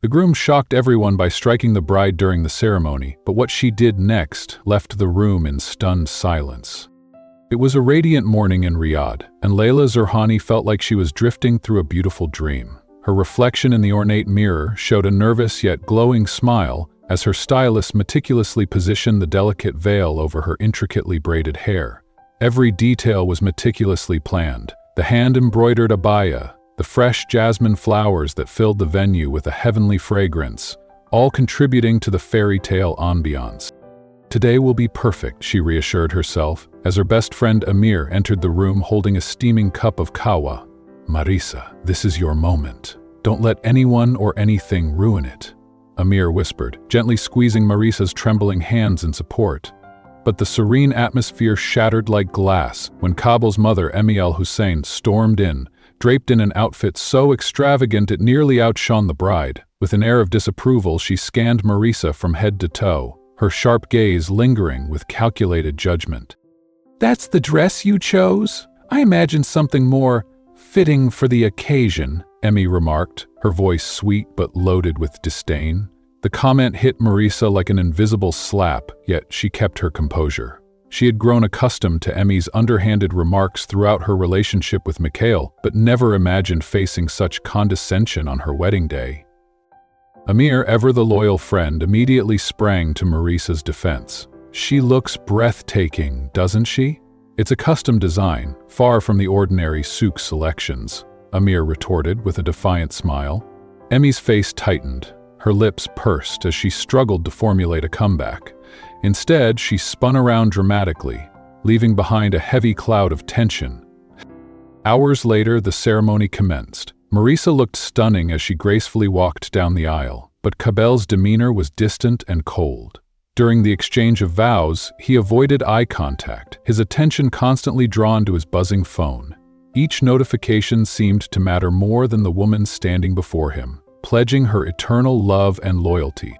The groom shocked everyone by striking the bride during the ceremony, but what she did next left the room in stunned silence. It was a radiant morning in Riyadh, and Layla Zerhani felt like she was drifting through a beautiful dream. Her reflection in the ornate mirror showed a nervous yet glowing smile as her stylist meticulously positioned the delicate veil over her intricately braided hair. Every detail was meticulously planned. The hand-embroidered abaya, the fresh jasmine flowers that filled the venue with a heavenly fragrance, all contributing to the fairy tale ambiance. Today will be perfect, she reassured herself, as her best friend Amir entered the room holding a steaming cup of kawa. Marisa, this is your moment. Don't let anyone or anything ruin it, Amir whispered, gently squeezing Marisa's trembling hands in support. But the serene atmosphere shattered like glass when Kabil's mother, Emiel Hussein, stormed in, draped in an outfit so extravagant it nearly outshone the bride. With an air of disapproval, she scanned Marisa from head to toe, her sharp gaze lingering with calculated judgment. That's the dress you chose? I imagined something more fitting for the occasion, Emmy remarked, her voice sweet but loaded with disdain. The comment hit Marisa like an invisible slap, yet she kept her composure. She had grown accustomed to Emmy's underhanded remarks throughout her relationship with Mikhail, but never imagined facing such condescension on her wedding day. Amir, ever the loyal friend, immediately sprang to Marisa's defense. She looks breathtaking, doesn't she? It's a custom design, far from the ordinary souk selections, Amir retorted with a defiant smile. Emmy's face tightened, her lips pursed as she struggled to formulate a comeback. Instead, she spun around dramatically, leaving behind a heavy cloud of tension. Hours later, the ceremony commenced. Marisa looked stunning as she gracefully walked down the aisle, but Kabil's demeanor was distant and cold. During the exchange of vows, he avoided eye contact, his attention constantly drawn to his buzzing phone. Each notification seemed to matter more than the woman standing before him, pledging her eternal love and loyalty.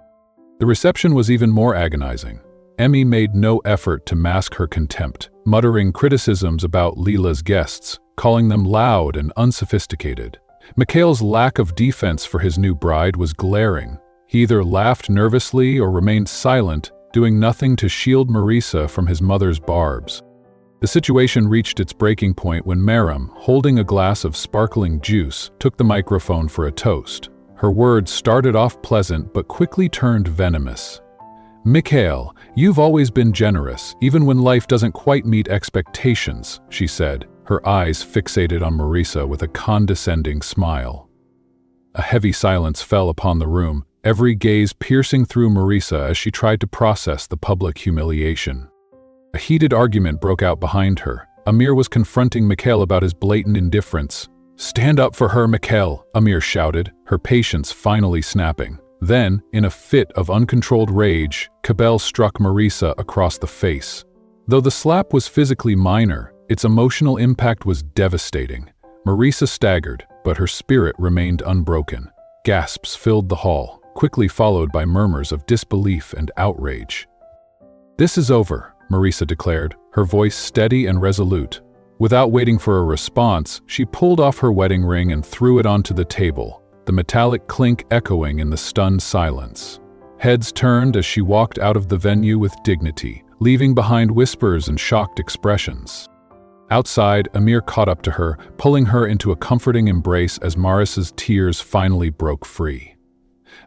The reception was even more agonizing. Emmy made no effort to mask her contempt, muttering criticisms about Leela's guests, calling them loud and unsophisticated. Mikhail's lack of defense for his new bride was glaring. He either laughed nervously or remained silent, doing nothing to shield Marisa from his mother's barbs. The situation reached its breaking point when Meryem, holding a glass of sparkling juice, took the microphone for a toast. Her words started off pleasant but quickly turned venomous. Mikhail, you've always been generous, even when life doesn't quite meet expectations, she said, her eyes fixated on Marisa with a condescending smile. A heavy silence fell upon the room, every gaze piercing through Marisa as she tried to process the public humiliation. A heated argument broke out behind her. Amir was confronting Mikhail about his blatant indifference. "Stand up for her, Mikhail," Amir shouted, her patience finally snapping. Then, in a fit of uncontrolled rage, Kabil struck Marisa across the face. Though the slap was physically minor, its emotional impact was devastating. Marisa staggered, but her spirit remained unbroken. Gasps filled the hall, quickly followed by murmurs of disbelief and outrage. "This is over," Marisa declared, her voice steady and resolute. Without waiting for a response, she pulled off her wedding ring and threw it onto the table, the metallic clink echoing in the stunned silence. Heads turned as she walked out of the venue with dignity, leaving behind whispers and shocked expressions. Outside, Amir caught up to her, pulling her into a comforting embrace as Marisa's tears finally broke free.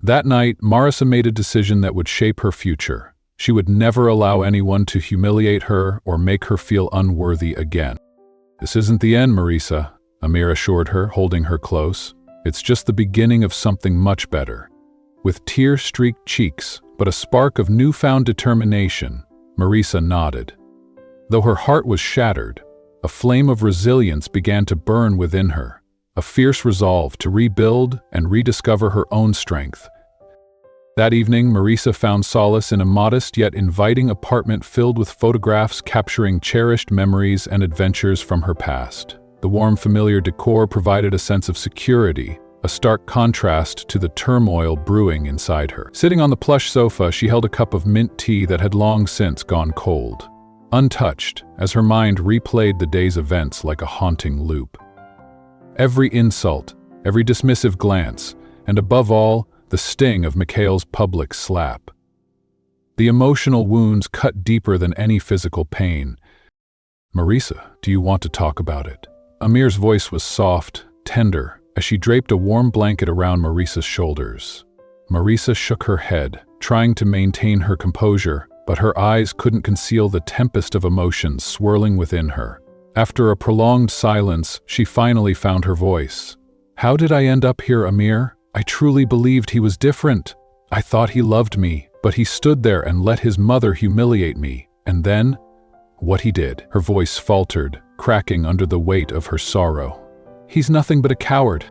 That night, Marisa made a decision that would shape her future. She would never allow anyone to humiliate her or make her feel unworthy again. "This isn't the end, Marisa," Amir assured her, holding her close. "It's just the beginning of something much better." With tear-streaked cheeks, but a spark of newfound determination, Marisa nodded. Though her heart was shattered, a flame of resilience began to burn within her, a fierce resolve to rebuild and rediscover her own strength. That evening, Marisa found solace in a modest yet inviting apartment filled with photographs capturing cherished memories and adventures from her past. The warm, familiar decor provided a sense of security, a stark contrast to the turmoil brewing inside her. Sitting on the plush sofa, she held a cup of mint tea that had long since gone cold, untouched, as her mind replayed the day's events like a haunting loop. Every insult, every dismissive glance, and above all, the sting of Mikhail's public slap. The emotional wounds cut deeper than any physical pain. "Marisa, do you want to talk about it?" Amir's voice was soft, tender, as she draped a warm blanket around Marisa's shoulders. Marisa shook her head, trying to maintain her composure, but her eyes couldn't conceal the tempest of emotions swirling within her. After a prolonged silence, she finally found her voice. "How did I end up here, Amir? I truly believed he was different. I thought he loved me, but he stood there and let his mother humiliate me. And then, what he did." Her voice faltered, cracking under the weight of her sorrow. "He's nothing but a coward."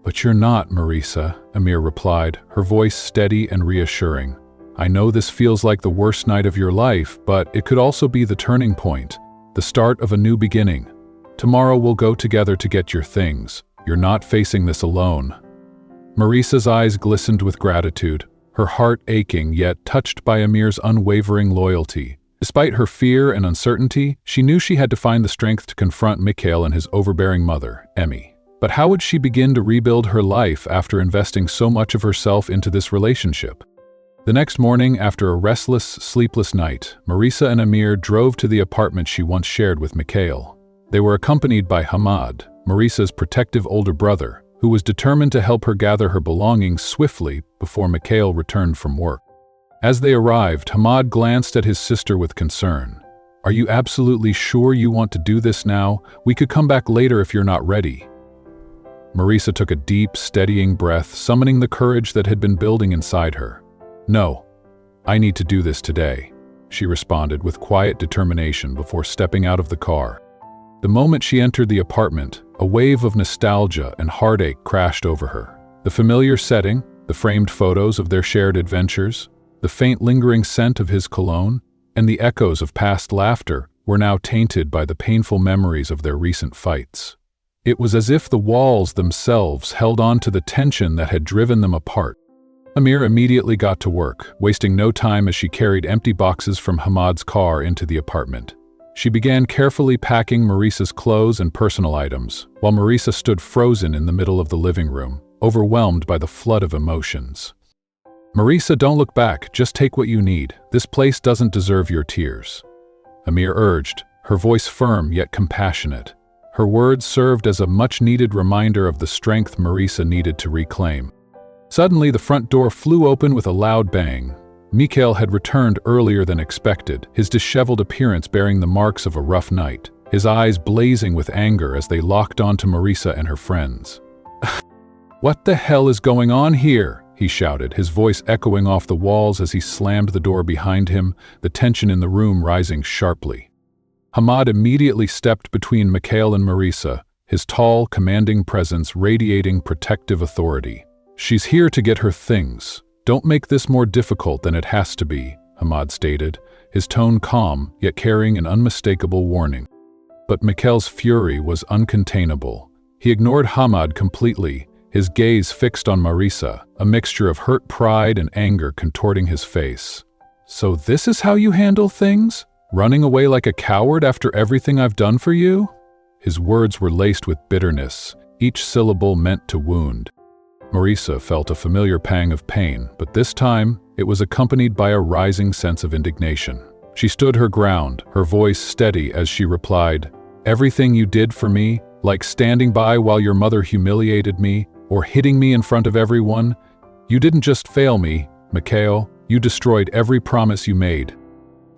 "But you're not, Marisa," Amir replied, her voice steady and reassuring. "I know this feels like the worst night of your life, but it could also be the turning point, the start of a new beginning. Tomorrow we'll go together to get your things. You're not facing this alone." Marisa's eyes glistened with gratitude, her heart aching yet touched by Amir's unwavering loyalty. Despite her fear and uncertainty, she knew she had to find the strength to confront Mikhail and his overbearing mother, Emmy. But how would she begin to rebuild her life after investing so much of herself into this relationship? The next morning, after a restless, sleepless night, Marisa and Amir drove to the apartment she once shared with Mikhail. They were accompanied by Hamad, Marisa's protective older brother, who was determined to help her gather her belongings swiftly before Mikhail returned from work. As they arrived, Hamad glanced at his sister with concern. "Are you absolutely sure you want to do this now? We could come back later if you're not ready." Marisa took a deep, steadying breath, summoning the courage that had been building inside her. "No, I need to do this today," she responded with quiet determination before stepping out of the car. The moment she entered the apartment, a wave of nostalgia and heartache crashed over her. The familiar setting, the framed photos of their shared adventures, the faint lingering scent of his cologne, and the echoes of past laughter were now tainted by the painful memories of their recent fights. It was as if the walls themselves held on to the tension that had driven them apart. Amir immediately got to work, wasting no time as she carried empty boxes from Hamad's car into the apartment. She began carefully packing Marisa's clothes and personal items, while Marisa stood frozen in the middle of the living room, overwhelmed by the flood of emotions. "Marisa, don't look back, just take what you need. This place doesn't deserve your tears," Amir urged, her voice firm yet compassionate. Her words served as a much-needed reminder of the strength Marisa needed to reclaim. Suddenly, the front door flew open with a loud bang. Mikhail had returned earlier than expected, his disheveled appearance bearing the marks of a rough night, his eyes blazing with anger as they locked onto Marisa and her friends. "What the hell is going on here?" he shouted, his voice echoing off the walls as he slammed the door behind him, the tension in the room rising sharply. Hamad immediately stepped between Mikhail and Marisa, his tall, commanding presence radiating protective authority. "She's here to get her things. Don't make this more difficult than it has to be," Hamad stated, his tone calm, yet carrying an unmistakable warning. But Mikhail's fury was uncontainable. He ignored Hamad completely, his gaze fixed on Marisa, a mixture of hurt pride and anger contorting his face. "So this is how you handle things? Running away like a coward after everything I've done for you?" His words were laced with bitterness, each syllable meant to wound. Marisa felt a familiar pang of pain, but this time it was accompanied by a rising sense of indignation. She stood her ground, her voice steady as she replied, "Everything you did for me, like standing by while your mother humiliated me, or hitting me in front of everyone, you didn't just fail me, Mikhail, you destroyed every promise you made."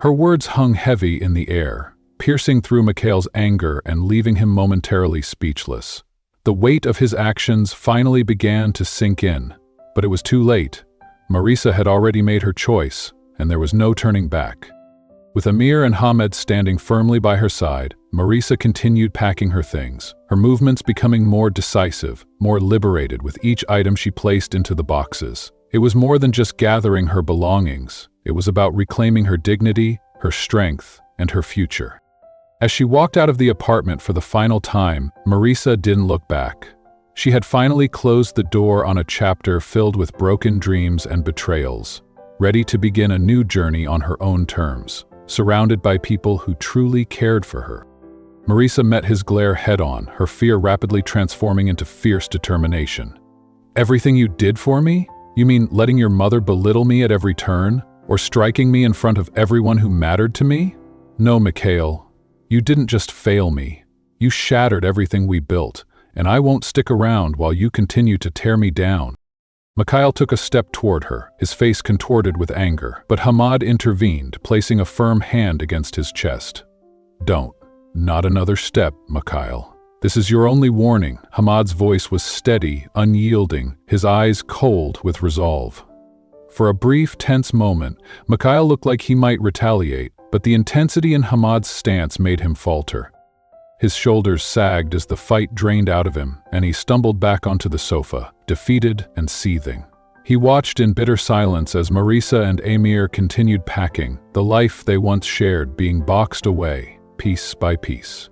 Her words hung heavy in the air, piercing through Mikhail's anger and leaving him momentarily speechless. The weight of his actions finally began to sink in, but it was too late. Marisa had already made her choice, and there was no turning back. With Amir and Hamad standing firmly by her side, Marisa continued packing her things, her movements becoming more decisive, more liberated with each item she placed into the boxes. It was more than just gathering her belongings. It was about reclaiming her dignity, her strength, and her future. As she walked out of the apartment for the final time, Marisa didn't look back. She had finally closed the door on a chapter filled with broken dreams and betrayals, ready to begin a new journey on her own terms, surrounded by people who truly cared for her. Marisa met his glare head-on, her fear rapidly transforming into fierce determination. "Everything you did for me? You mean letting your mother belittle me at every turn? Or striking me in front of everyone who mattered to me? No, Mikhail. You didn't just fail me. You shattered everything we built, and I won't stick around while you continue to tear me down. Mikhail took a step toward her, his face contorted with anger, but Hamad intervened, placing a firm hand against his chest. Don't. Not another step, Mikhail. This is your only warning. Hamad's voice was steady, unyielding, his eyes cold with resolve. For a brief, tense moment, Mikhail looked like he might retaliate, but the intensity in Hamad's stance made him falter. His shoulders sagged as the fight drained out of him, and he stumbled back onto the sofa, defeated and seething. He watched in bitter silence as Marisa and Amir continued packing, the life they once shared being boxed away, piece by piece.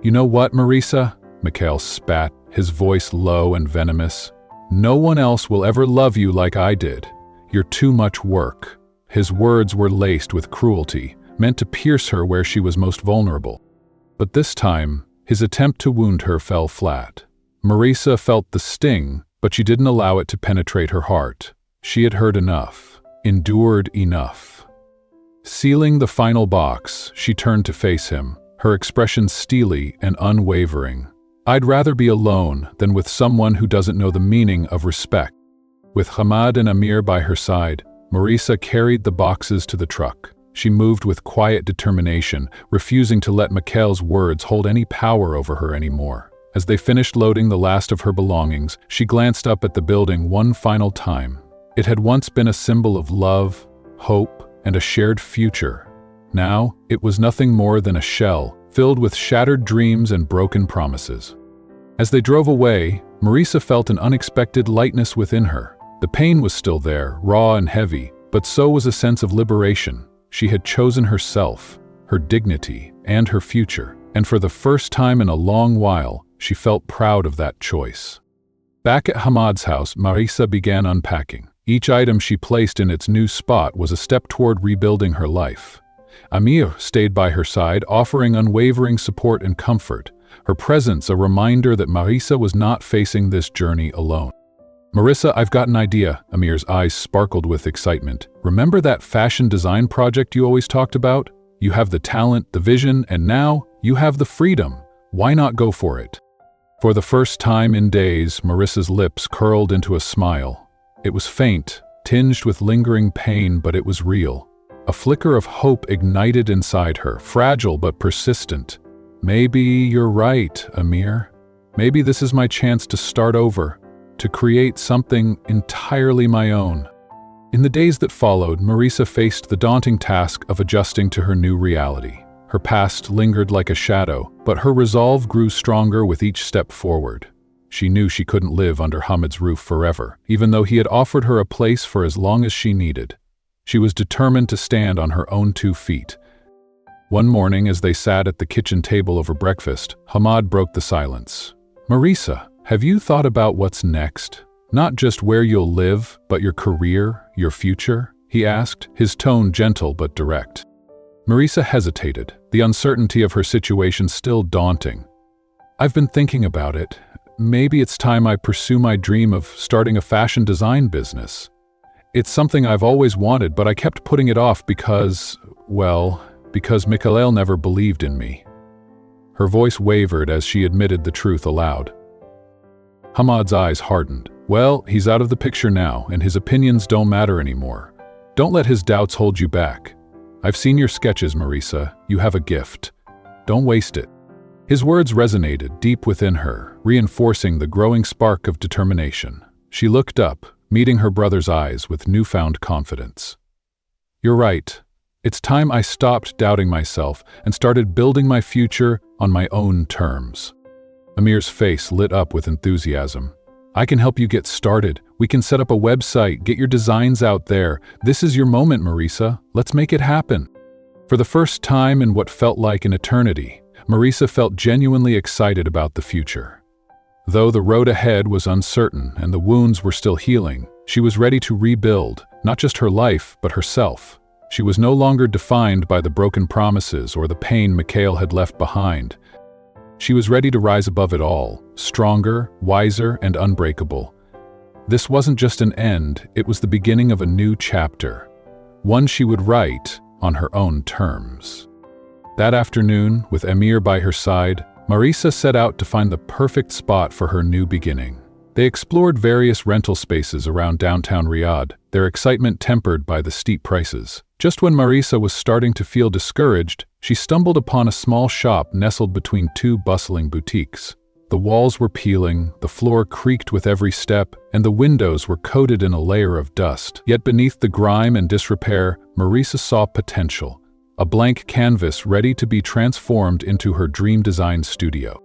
You know what, Marisa? Mikhail spat, his voice low and venomous. No one else will ever love you like I did. You're too much work. His words were laced with cruelty, meant to pierce her where she was most vulnerable. But this time, his attempt to wound her fell flat. Marisa felt the sting, but she didn't allow it to penetrate her heart. She had heard enough, endured enough. Sealing the final box, she turned to face him, her expression steely and unwavering. I'd rather be alone than with someone who doesn't know the meaning of respect. With Hamad and Amir by her side, Marisa carried the boxes to the truck. She moved with quiet determination, refusing to let Mikhail's words hold any power over her anymore. As they finished loading the last of her belongings, she glanced up at the building one final time. It had once been a symbol of love, hope, and a shared future. Now, it was nothing more than a shell, filled with shattered dreams and broken promises. As they drove away, Marisa felt an unexpected lightness within her. The pain was still there, raw and heavy, but so was a sense of liberation. She had chosen herself, her dignity, and her future, and for the first time in a long while, she felt proud of that choice. Back at Hamad's house, Marisa began unpacking. Each item she placed in its new spot was a step toward rebuilding her life. Amir stayed by her side, offering unwavering support and comfort, her presence a reminder that Marisa was not facing this journey alone. Marisa, I've got an idea. Amir's eyes sparkled with excitement. Remember that fashion design project you always talked about? You have the talent, the vision, and now you have the freedom. Why not go for it? For the first time in days, Marisa's lips curled into a smile. It was faint, tinged with lingering pain, but it was real. A flicker of hope ignited inside her, fragile but persistent. Maybe you're right, Amir. Maybe this is my chance to start over, to create something entirely my own. In the days that followed, Marisa faced the daunting task of adjusting to her new reality. Her past lingered like a shadow, but her resolve grew stronger with each step forward. She knew she couldn't live under Hamid's roof forever, even though he had offered her a place for as long as she needed. She was determined to stand on her own 2 feet. One morning, as they sat at the kitchen table over breakfast, Hamad broke the silence. Marisa, have you thought about what's next? Not just where you'll live, but your career, your future? He asked, his tone gentle but direct. Marisa hesitated, the uncertainty of her situation still daunting. I've been thinking about it. Maybe it's time I pursue my dream of starting a fashion design business. It's something I've always wanted, but I kept putting it off because Mikhail never believed in me. Her voice wavered as she admitted the truth aloud. Hamad's eyes hardened. Well, he's out of the picture now, and his opinions don't matter anymore. Don't let his doubts hold you back. I've seen your sketches, Marisa. You have a gift. Don't waste it. His words resonated deep within her, reinforcing the growing spark of determination. She looked up, meeting her brother's eyes with newfound confidence. You're right. It's time I stopped doubting myself and started building my future on my own terms. Amir's face lit up with enthusiasm. I can help you get started. We can set up a website, get your designs out there. This is your moment, Marisa. Let's make it happen. For the first time in what felt like an eternity, Marisa felt genuinely excited about the future. Though the road ahead was uncertain and the wounds were still healing, she was ready to rebuild, not just her life, but herself. She was no longer defined by the broken promises or the pain Mikhail had left behind. She was ready to rise above it all, stronger, wiser, and unbreakable. This wasn't just an end, it was the beginning of a new chapter. One she would write on her own terms. That afternoon, with Amir by her side, Marisa set out to find the perfect spot for her new beginning. They explored various rental spaces around downtown Riyadh, their excitement tempered by the steep prices. Just when Marisa was starting to feel discouraged, she stumbled upon a small shop nestled between two bustling boutiques. The walls were peeling, the floor creaked with every step, and the windows were coated in a layer of dust. Yet beneath the grime and disrepair, Marisa saw potential. A blank canvas ready to be transformed into her dream design studio.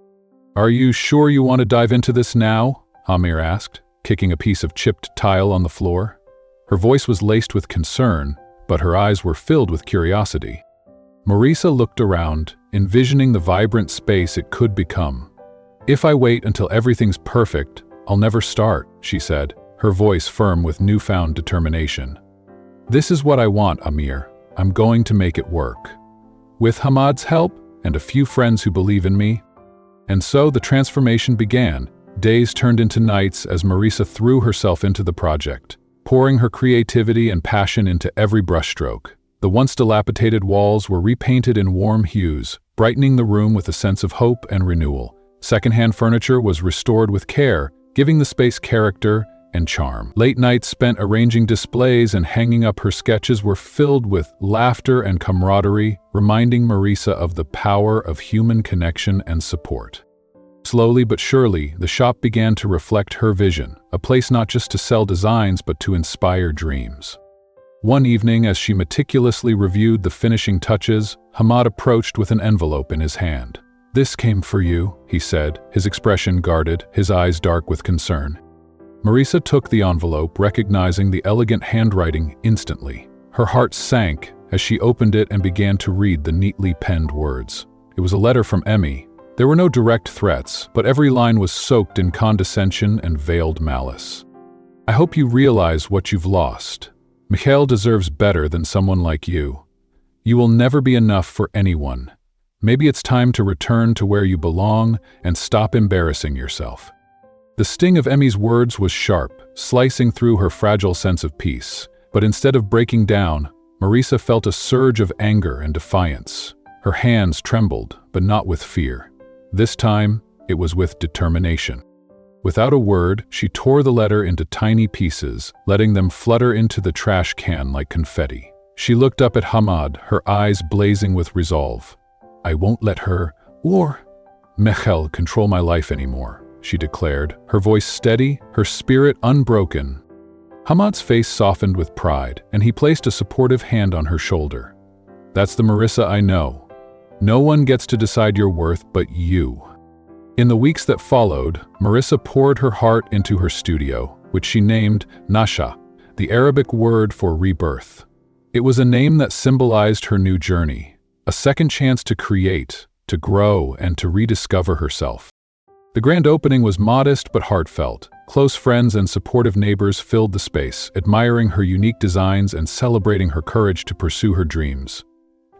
"Are you sure you want to dive into this now?" Amir asked, kicking a piece of chipped tile on the floor. Her voice was laced with concern, but her eyes were filled with curiosity. Marisa looked around, envisioning the vibrant space it could become. "If I wait until everything's perfect, I'll never start," she said, her voice firm with newfound determination. "This is what I want, Amir. I'm going to make it work. With Hamad's help and a few friends who believe in me." And so the transformation began. Days turned into nights as Marisa threw herself into the project, pouring her creativity and passion into every brushstroke. The once dilapidated walls were repainted in warm hues, brightening the room with a sense of hope and renewal. Secondhand furniture was restored with care, giving the space character and charm. Late nights spent arranging displays and hanging up her sketches were filled with laughter and camaraderie, reminding Marisa of the power of human connection and support. Slowly but surely, the shop began to reflect her vision, a place not just to sell designs but to inspire dreams. One evening, as she meticulously reviewed the finishing touches, Hamad approached with an envelope in his hand. "This came for you," he said, his expression guarded, his eyes dark with concern. Marisa took the envelope, recognizing the elegant handwriting instantly. Her heart sank as she opened it and began to read the neatly penned words. It was a letter from Emmy. There were no direct threats, but every line was soaked in condescension and veiled malice. "I hope you realize what you've lost. Mikhail deserves better than someone like you. You will never be enough for anyone. Maybe it's time to return to where you belong and stop embarrassing yourself." The sting of Emmy's words was sharp, slicing through her fragile sense of peace. But instead of breaking down, Marisa felt a surge of anger and defiance. Her hands trembled, but not with fear. This time, it was with determination. Without a word, she tore the letter into tiny pieces, letting them flutter into the trash can like confetti. She looked up at Hamad, her eyes blazing with resolve. "I won't let her, or Mikhail, control my life anymore," she declared, her voice steady, her spirit unbroken. Hamad's face softened with pride, and he placed a supportive hand on her shoulder. "That's the Marisa I know. No one gets to decide your worth but you." In the weeks that followed, Marisa poured her heart into her studio, which she named Nasha, the Arabic word for rebirth. It was a name that symbolized her new journey, a second chance to create, to grow, and to rediscover herself. The grand opening was modest but heartfelt. Close friends and supportive neighbors filled the space, admiring her unique designs and celebrating her courage to pursue her dreams.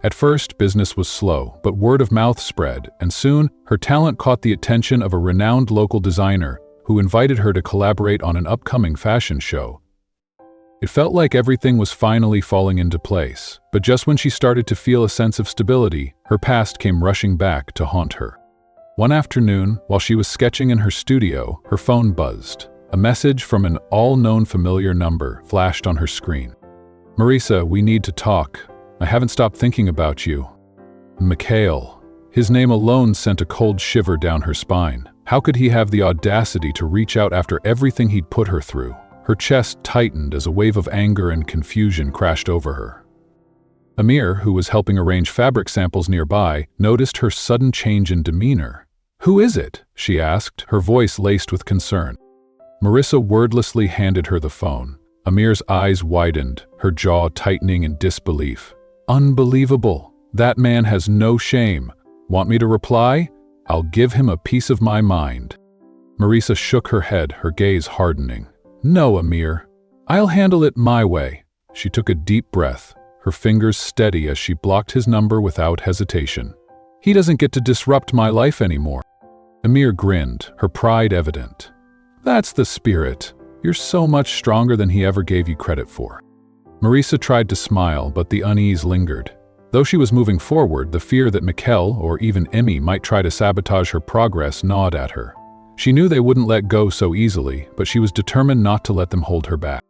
At first, business was slow, but word of mouth spread, and soon, her talent caught the attention of a renowned local designer who invited her to collaborate on an upcoming fashion show. It felt like everything was finally falling into place, but just when she started to feel a sense of stability, her past came rushing back to haunt her. One afternoon, while she was sketching in her studio, her phone buzzed. A message from an all-known familiar number flashed on her screen. "Marisa, we need to talk. I haven't stopped thinking about you." Mikhail. His name alone sent a cold shiver down her spine. How could he have the audacity to reach out after everything he'd put her through? Her chest tightened as a wave of anger and confusion crashed over her. Amir, who was helping arrange fabric samples nearby, noticed her sudden change in demeanor. "Who is it?" she asked, her voice laced with concern. Marisa wordlessly handed her the phone. Amir's eyes widened, her jaw tightening in disbelief. "Unbelievable. That man has no shame. Want me to reply? I'll give him a piece of my mind." Marisa shook her head, her gaze hardening. "No, Amir. I'll handle it my way." She took a deep breath, her fingers steady as she blocked his number without hesitation. "He doesn't get to disrupt my life anymore." Amir grinned, her pride evident. "That's the spirit. You're so much stronger than he ever gave you credit for." Marisa tried to smile, but the unease lingered. Though she was moving forward, the fear that Mikkel or even Emmy might try to sabotage her progress gnawed at her. She knew they wouldn't let go so easily, but she was determined not to let them hold her back.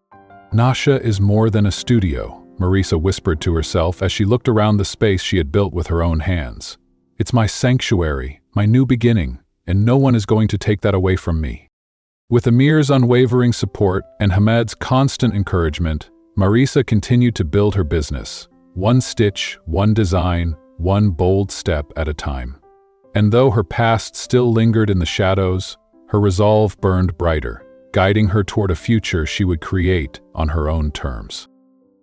"Nasha is more than a studio," Marisa whispered to herself as she looked around the space she had built with her own hands. "It's my sanctuary, my new beginning, and no one is going to take that away from me." With Amir's unwavering support and Hamad's constant encouragement, Marisa continued to build her business, one stitch, one design, one bold step at a time. And though her past still lingered in the shadows, her resolve burned brighter, guiding her toward a future she would create on her own terms.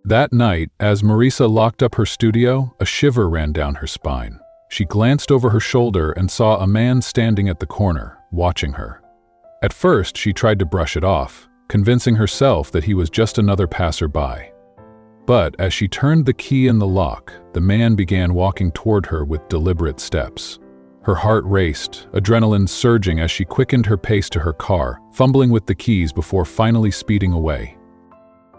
That night, as Marisa locked up her studio, a shiver ran down her spine. She glanced over her shoulder and saw a man standing at the corner, watching her. At first, she tried to brush it off, convincing herself that he was just another passerby. But as she turned the key in the lock, the man began walking toward her with deliberate steps. Her heart raced, adrenaline surging as she quickened her pace to her car, fumbling with the keys before finally speeding away.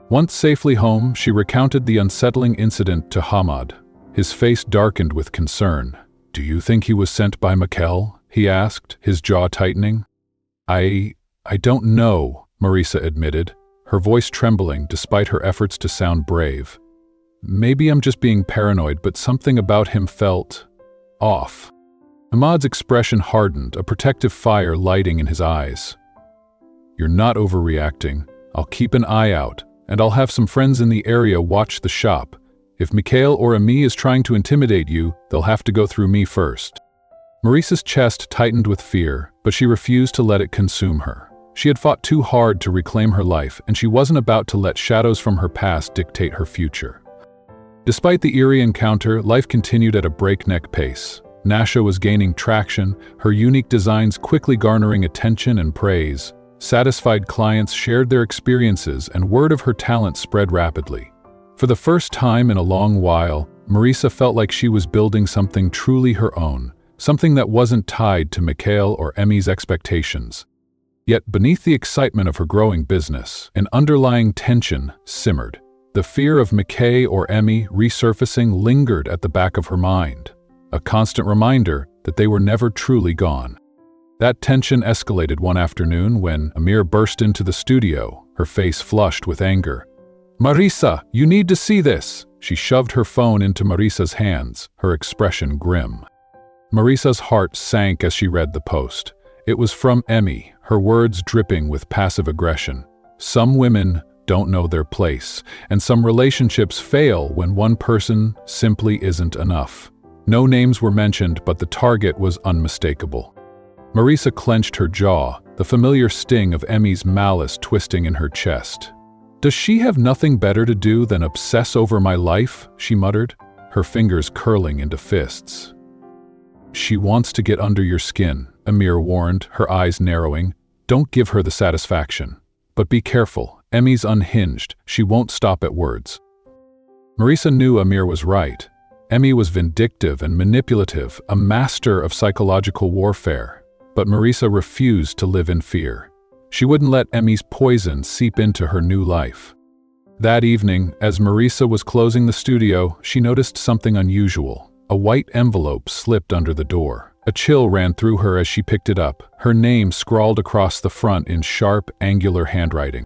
Once safely home, she recounted the unsettling incident to Hamad. His face darkened with concern. "Do you think he was sent by Mikkel?" he asked, his jaw tightening. I don't know," Marisa admitted, her voice trembling despite her efforts to sound brave. "Maybe I'm just being paranoid, but something about him felt off." Ahmad's expression hardened, a protective fire lighting in his eyes. "You're not overreacting. I'll keep an eye out, and I'll have some friends in the area watch the shop. If Mikhail or Ami is trying to intimidate you, they'll have to go through me first." Marisa's chest tightened with fear, but she refused to let it consume her. She had fought too hard to reclaim her life, and she wasn't about to let shadows from her past dictate her future. Despite the eerie encounter, life continued at a breakneck pace. Nasha was gaining traction, her unique designs quickly garnering attention and praise. Satisfied clients shared their experiences, and word of her talent spread rapidly. For the first time in a long while, Marisa felt like she was building something truly her own, something that wasn't tied to Mikhail or Emmy's expectations. Yet beneath the excitement of her growing business, an underlying tension simmered. The fear of Mikhail or Emmy resurfacing lingered at the back of her mind, a constant reminder that they were never truly gone. That tension escalated one afternoon when Amir burst into the studio, her face flushed with anger. "Marisa, you need to see this!" She shoved her phone into Marisa's hands, her expression grim. Marisa's heart sank as she read the post. It was from Emmy, her words dripping with passive aggression. "Some women don't know their place, and some relationships fail when one person simply isn't enough." No names were mentioned, but the target was unmistakable. Marisa clenched her jaw, the familiar sting of Emmy's malice twisting in her chest. "Does she have nothing better to do than obsess over my life?" she muttered, her fingers curling into fists. "She wants to get under your skin," Amir warned, her eyes narrowing. "Don't give her the satisfaction. But be careful, Emmy's unhinged, she won't stop at words." Marisa knew Amir was right. Emmy was vindictive and manipulative, a master of psychological warfare. But Marisa refused to live in fear. She wouldn't let Emmy's poison seep into her new life. That evening, as Marisa was closing the studio, she noticed something unusual. A white envelope slipped under the door. A chill ran through her as she picked it up, her name scrawled across the front in sharp, angular handwriting.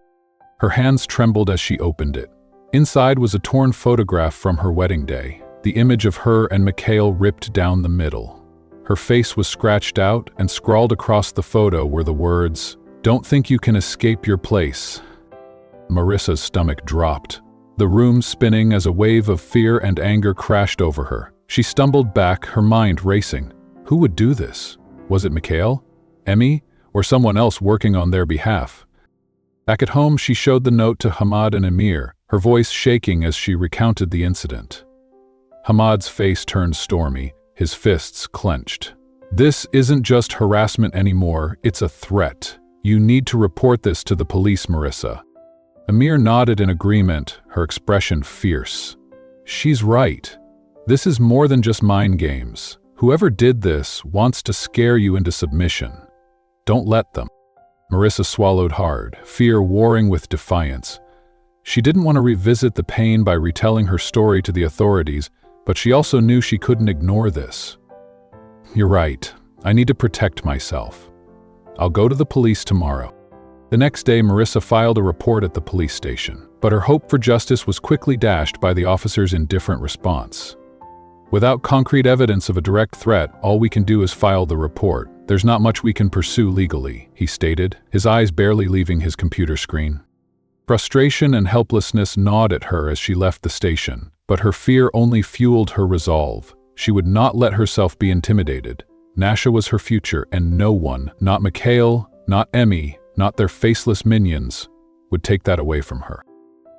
Her hands trembled as she opened it. Inside was a torn photograph from her wedding day, the image of her and Mikhail ripped down the middle. Her face was scratched out, and scrawled across the photo were the words, "Don't think you can escape your place." Marisa's stomach dropped, the room spinning as a wave of fear and anger crashed over her. She stumbled back, her mind racing. Who would do this? Was it Mikhail, Emmy, or someone else working on their behalf? Back at home, she showed the note to Hamad and Amir, her voice shaking as she recounted the incident. Hamad's face turned stormy, his fists clenched. "This isn't just harassment anymore, it's a threat. You need to report this to the police, Marisa." Amir nodded in agreement, her expression fierce. "She's right. This is more than just mind games. Whoever did this wants to scare you into submission. Don't let them." Marisa swallowed hard, fear warring with defiance. She didn't want to revisit the pain by retelling her story to the authorities, but she also knew she couldn't ignore this. "You're right. I need to protect myself. I'll go to the police tomorrow." The next day, Marisa filed a report at the police station, but her hope for justice was quickly dashed by the officer's indifferent response. "Without concrete evidence of a direct threat, all we can do is file the report. There's not much we can pursue legally," he stated, his eyes barely leaving his computer screen. Frustration and helplessness gnawed at her as she left the station, but her fear only fueled her resolve. She would not let herself be intimidated. Nasha was her future, and no one, not Mikhail, not Emmy, not their faceless minions, would take that away from her.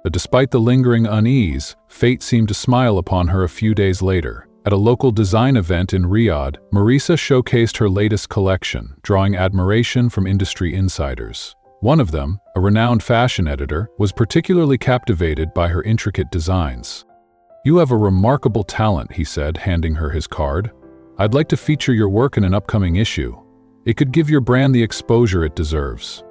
But despite the lingering unease, fate seemed to smile upon her a few days later. At a local design event in Riyadh, Marisa showcased her latest collection, drawing admiration from industry insiders. One of them, a renowned fashion editor, was particularly captivated by her intricate designs. "You have a remarkable talent," he said, handing her his card. "I'd like to feature your work in an upcoming issue. It could give your brand the exposure it deserves."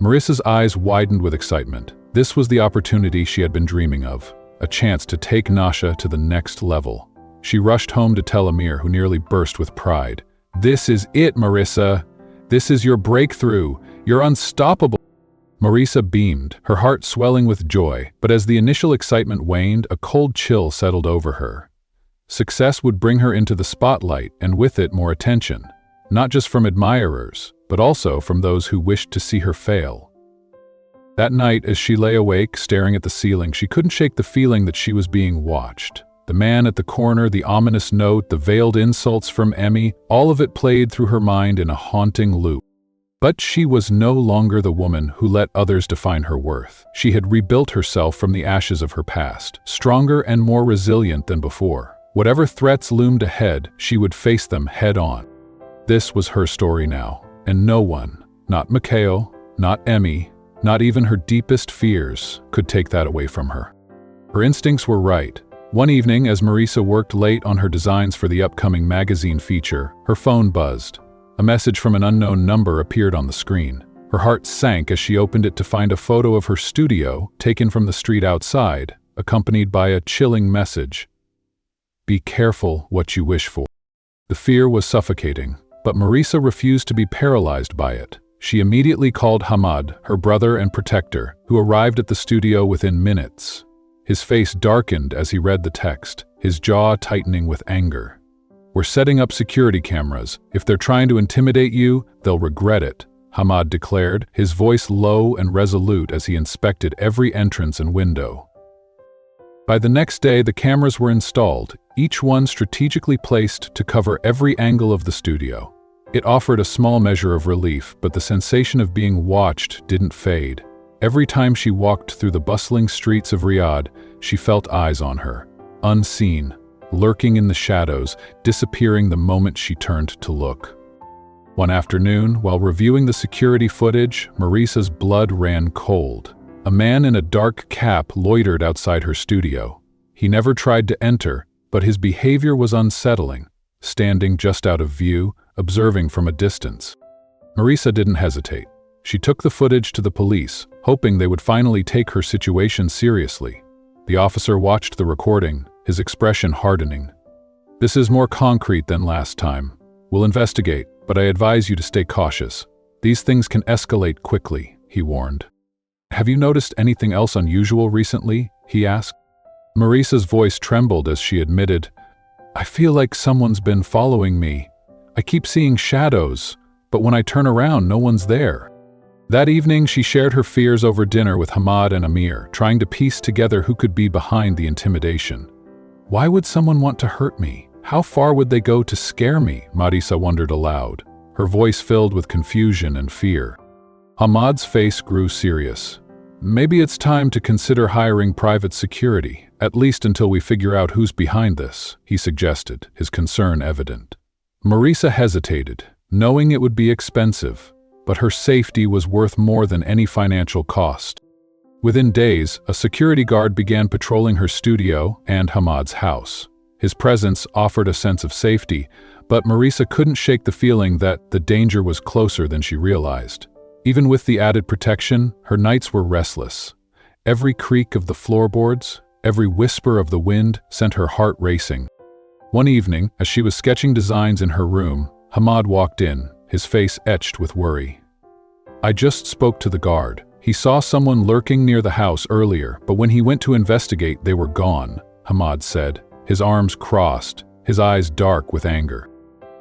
Marisa's eyes widened with excitement. This was the opportunity she had been dreaming of, a chance to take Nasha to the next level. She rushed home to tell Amir, who nearly burst with pride. "This is it, Marisa. This is your breakthrough. You're unstoppable." Marisa beamed, her heart swelling with joy, but as the initial excitement waned, a cold chill settled over her. Success would bring her into the spotlight, and with it more attention, not just from admirers, but also from those who wished to see her fail. That night, as she lay awake, staring at the ceiling, she couldn't shake the feeling that she was being watched. The man at the corner, the ominous note, the veiled insults from Emmy, all of it played through her mind in a haunting loop. But she was no longer the woman who let others define her worth. She had rebuilt herself from the ashes of her past, stronger and more resilient than before. Whatever threats loomed ahead, she would face them head-on. This was her story now, and no one, not Mikhail, not Emmy, not even her deepest fears, could take that away from her. Her instincts were right. One evening, as Marisa worked late on her designs for the upcoming magazine feature, her phone buzzed. A message from an unknown number appeared on the screen. Her heart sank as she opened it to find a photo of her studio, taken from the street outside, accompanied by a chilling message. "Be careful what you wish for." The fear was suffocating, but Marisa refused to be paralyzed by it. She immediately called Hamad, her brother and protector, who arrived at the studio within minutes. His face darkened as he read the text, his jaw tightening with anger. "We're setting up security cameras. If they're trying to intimidate you, they'll regret it," Hamad declared, his voice low and resolute as he inspected every entrance and window. By the next day, the cameras were installed, each one strategically placed to cover every angle of the studio. It offered a small measure of relief, but the sensation of being watched didn't fade. Every time she walked through the bustling streets of Riyadh, she felt eyes on her, unseen, lurking in the shadows, disappearing the moment she turned to look. One afternoon, while reviewing the security footage, Marisa's blood ran cold. A man in a dark cap loitered outside her studio. He never tried to enter, but his behavior was unsettling, standing just out of view, observing from a distance. Marisa didn't hesitate. She took the footage to the police, hoping they would finally take her situation seriously. The officer watched the recording, his expression hardening. "This is more concrete than last time. We'll investigate, but I advise you to stay cautious. These things can escalate quickly," he warned. "Have you noticed anything else unusual recently?" he asked. Marisa's voice trembled as she admitted, "I feel like someone's been following me. I keep seeing shadows, but when I turn around, no one's there." That evening, she shared her fears over dinner with Hamad and Amir, trying to piece together who could be behind the intimidation. "Why would someone want to hurt me? How far would they go to scare me?" Marisa wondered aloud, her voice filled with confusion and fear. Hamad's face grew serious. "Maybe it's time to consider hiring private security, at least until we figure out who's behind this," he suggested, his concern evident. Marisa hesitated, knowing it would be expensive, but her safety was worth more than any financial cost. Within days, a security guard began patrolling her studio and Hamad's house. His presence offered a sense of safety, but Marisa couldn't shake the feeling that the danger was closer than she realized. Even with the added protection, her nights were restless. Every creak of the floorboards, every whisper of the wind sent her heart racing. One evening, as she was sketching designs in her room, Hamad walked in, his face etched with worry. "I just spoke to the guard. He saw someone lurking near the house earlier, but when he went to investigate, they were gone," Hamad said, his arms crossed, his eyes dark with anger.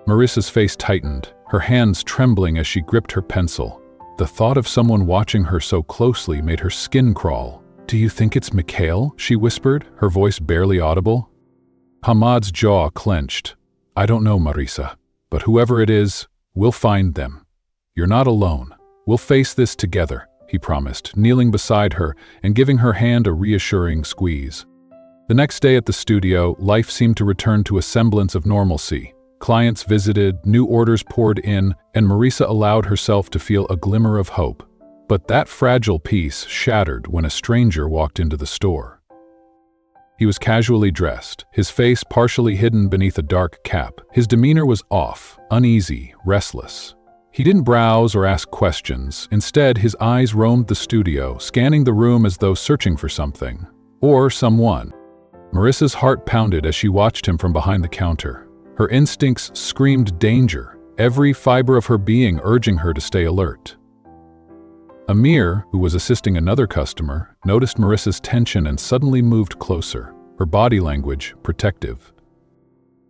Marisa's face tightened, her hands trembling as she gripped her pencil. The thought of someone watching her so closely made her skin crawl. "Do you think it's Mikhail?" she whispered, her voice barely audible. Hamad's jaw clenched. "I don't know, Marisa, but whoever it is, we'll find them. You're not alone. We'll face this together," he promised, kneeling beside her and giving her hand a reassuring squeeze. The next day at the studio, life seemed to return to a semblance of normalcy. Clients visited, new orders poured in, and Marisa allowed herself to feel a glimmer of hope. But that fragile peace shattered when a stranger walked into the store. He was casually dressed, his face partially hidden beneath a dark cap. His demeanor was off, uneasy, restless. He didn't browse or ask questions. Instead, his eyes roamed the studio, scanning the room as though searching for something. Or someone. Marisa's heart pounded as she watched him from behind the counter. Her instincts screamed danger, every fiber of her being urging her to stay alert. Amir, who was assisting another customer, noticed Marisa's tension and suddenly moved closer, her body language protective.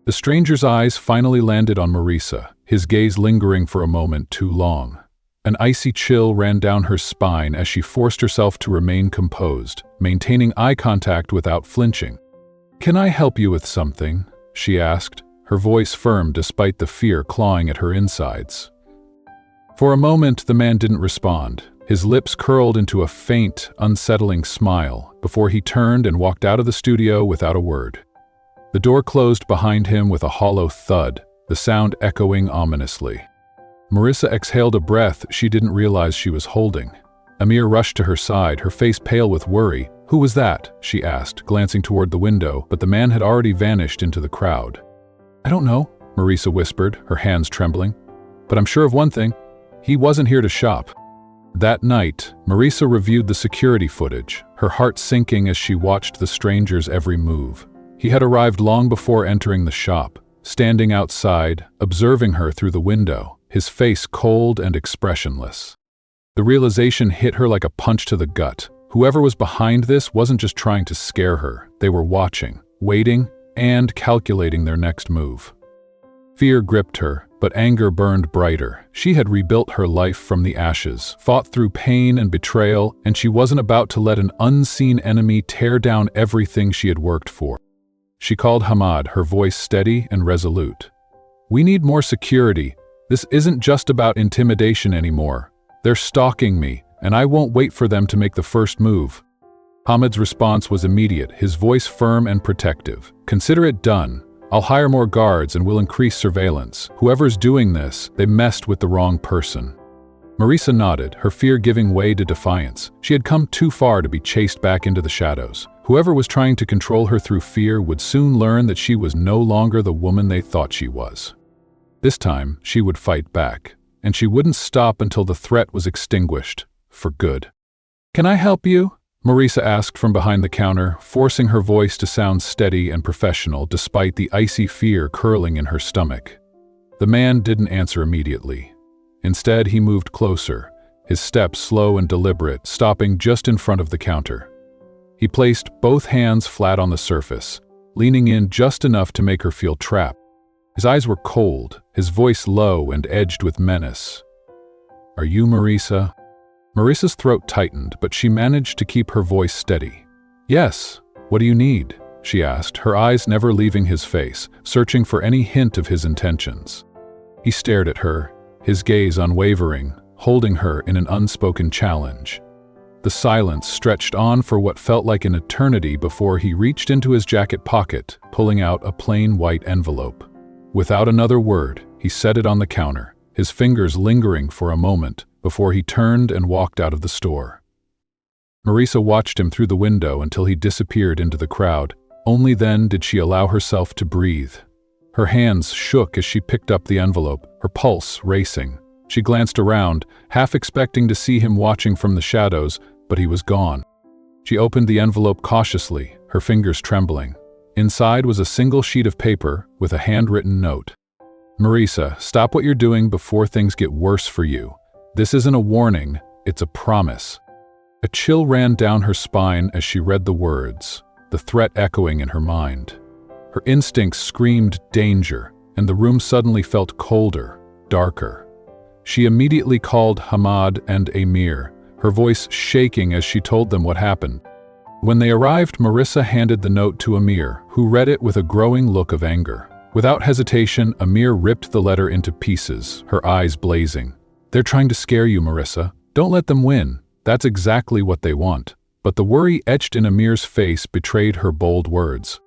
The stranger's eyes finally landed on Marisa, his gaze lingering for a moment too long. An icy chill ran down her spine as she forced herself to remain composed, maintaining eye contact without flinching. "Can I help you with something?" she asked, her voice firm despite the fear clawing at her insides. For a moment, the man didn't respond. His lips curled into a faint, unsettling smile before he turned and walked out of the studio without a word. The door closed behind him with a hollow thud, the sound echoing ominously. Marisa exhaled a breath she didn't realize she was holding. Amir rushed to her side, her face pale with worry. "Who was that?" she asked, glancing toward the window, but the man had already vanished into the crowd. "I don't know," Marisa whispered, her hands trembling. "But I'm sure of one thing. He wasn't here to shop." That night, Marisa reviewed the security footage, her heart sinking as she watched the stranger's every move. He had arrived long before entering the shop, standing outside, observing her through the window, his face cold and expressionless. The realization hit her like a punch to the gut. Whoever was behind this wasn't just trying to scare her. They were watching, waiting, and calculating their next move. Fear gripped her, but anger burned brighter. She had rebuilt her life from the ashes, fought through pain and betrayal, and she wasn't about to let an unseen enemy tear down everything she had worked for. She called Hamad, her voice steady and resolute. "We need more security. This isn't just about intimidation anymore. They're stalking me, and I won't wait for them to make the first move." Hamad's response was immediate, his voice firm and protective. "Consider it done. I'll hire more guards and will increase surveillance. Whoever's doing this, they messed with the wrong person." Marisa nodded, her fear giving way to defiance. She had come too far to be chased back into the shadows. Whoever was trying to control her through fear would soon learn that she was no longer the woman they thought she was. This time, she would fight back, and she wouldn't stop until the threat was extinguished, for good. "Can I help you?" Marisa asked from behind the counter, forcing her voice to sound steady and professional despite the icy fear curling in her stomach. The man didn't answer immediately. Instead, he moved closer, his steps slow and deliberate, stopping just in front of the counter. He placed both hands flat on the surface, leaning in just enough to make her feel trapped. His eyes were cold, his voice low and edged with menace. "Are you Marisa?" Marisa's throat tightened, but she managed to keep her voice steady. "Yes. What do you need?" she asked, her eyes never leaving his face, searching for any hint of his intentions. He stared at her, his gaze unwavering, holding her in an unspoken challenge. The silence stretched on for what felt like an eternity before he reached into his jacket pocket, pulling out a plain white envelope. Without another word, he set it on the counter, his fingers lingering for a moment before he turned and walked out of the store. Marisa watched him through the window until he disappeared into the crowd. Only then did she allow herself to breathe. Her hands shook as she picked up the envelope, her pulse racing. She glanced around, half expecting to see him watching from the shadows, but he was gone. She opened the envelope cautiously, her fingers trembling. Inside was a single sheet of paper with a handwritten note. "Marisa, stop what you're doing before things get worse for you. This isn't a warning, it's a promise." A chill ran down her spine as she read the words, the threat echoing in her mind. Her instincts screamed danger, and the room suddenly felt colder, darker. She immediately called Hamad and Amir, her voice shaking as she told them what happened. When they arrived, Marisa handed the note to Amir, who read it with a growing look of anger. Without hesitation, Amir ripped the letter into pieces, her eyes blazing. "They're trying to scare you, Marisa. Don't let them win. That's exactly what they want." But the worry etched in Amir's face betrayed her bold words.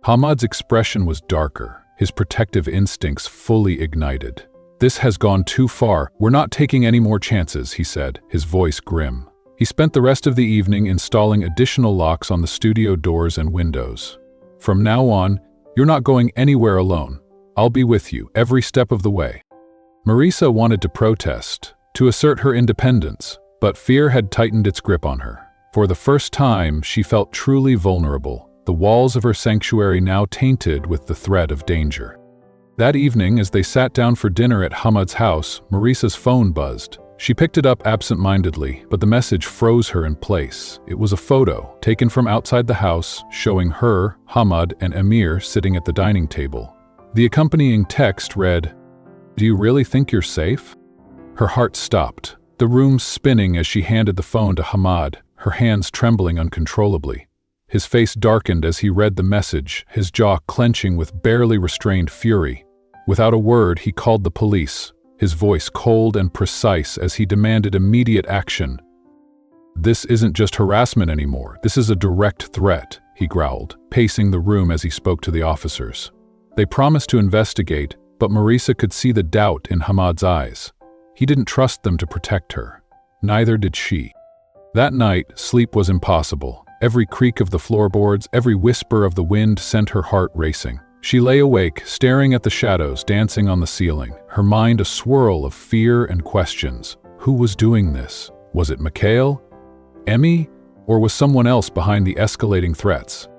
Hamad's expression was darker, his protective instincts fully ignited. "This has gone too far. We're not taking any more chances," he said, his voice grim. He spent the rest of the evening installing additional locks on the studio doors and windows. "From now on, you're not going anywhere alone. I'll be with you every step of the way." Marisa wanted to protest, to assert her independence, but fear had tightened its grip on her. For the first time, she felt truly vulnerable, the walls of her sanctuary now tainted with the threat of danger. That evening, as they sat down for dinner at Hamad's house, Marisa's phone buzzed. She picked it up absent-mindedly, but the message froze her in place. It was a photo, taken from outside the house, showing her, Hamad, and Amir sitting at the dining table. The accompanying text read, "Do you really think you're safe?" Her heart stopped, the room spinning as she handed the phone to Hamad, her hands trembling uncontrollably. His face darkened as he read the message, his jaw clenching with barely restrained fury. Without a word, he called the police, his voice cold and precise as he demanded immediate action. "This isn't just harassment anymore, this is a direct threat," he growled, pacing the room as he spoke to the officers. They promised to investigate, but Marisa could see the doubt in Hamad's eyes. He didn't trust them to protect her. Neither did she. That night, sleep was impossible. Every creak of the floorboards, every whisper of the wind sent her heart racing. She lay awake, staring at the shadows dancing on the ceiling, her mind a swirl of fear and questions. Who was doing this? Was it Mikhail? Emmy? Or was someone else behind the escalating threats?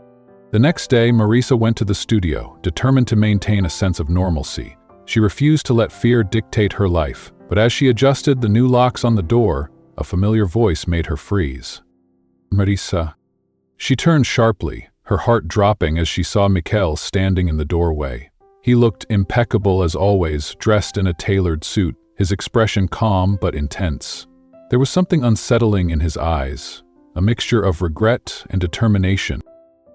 The next day, Marisa went to the studio, determined to maintain a sense of normalcy. She refused to let fear dictate her life, but as she adjusted the new locks on the door, a familiar voice made her freeze. "Marisa." She turned sharply, her heart dropping as she saw Mikhail standing in the doorway. He looked impeccable as always, dressed in a tailored suit, his expression calm but intense. There was something unsettling in his eyes, a mixture of regret and determination.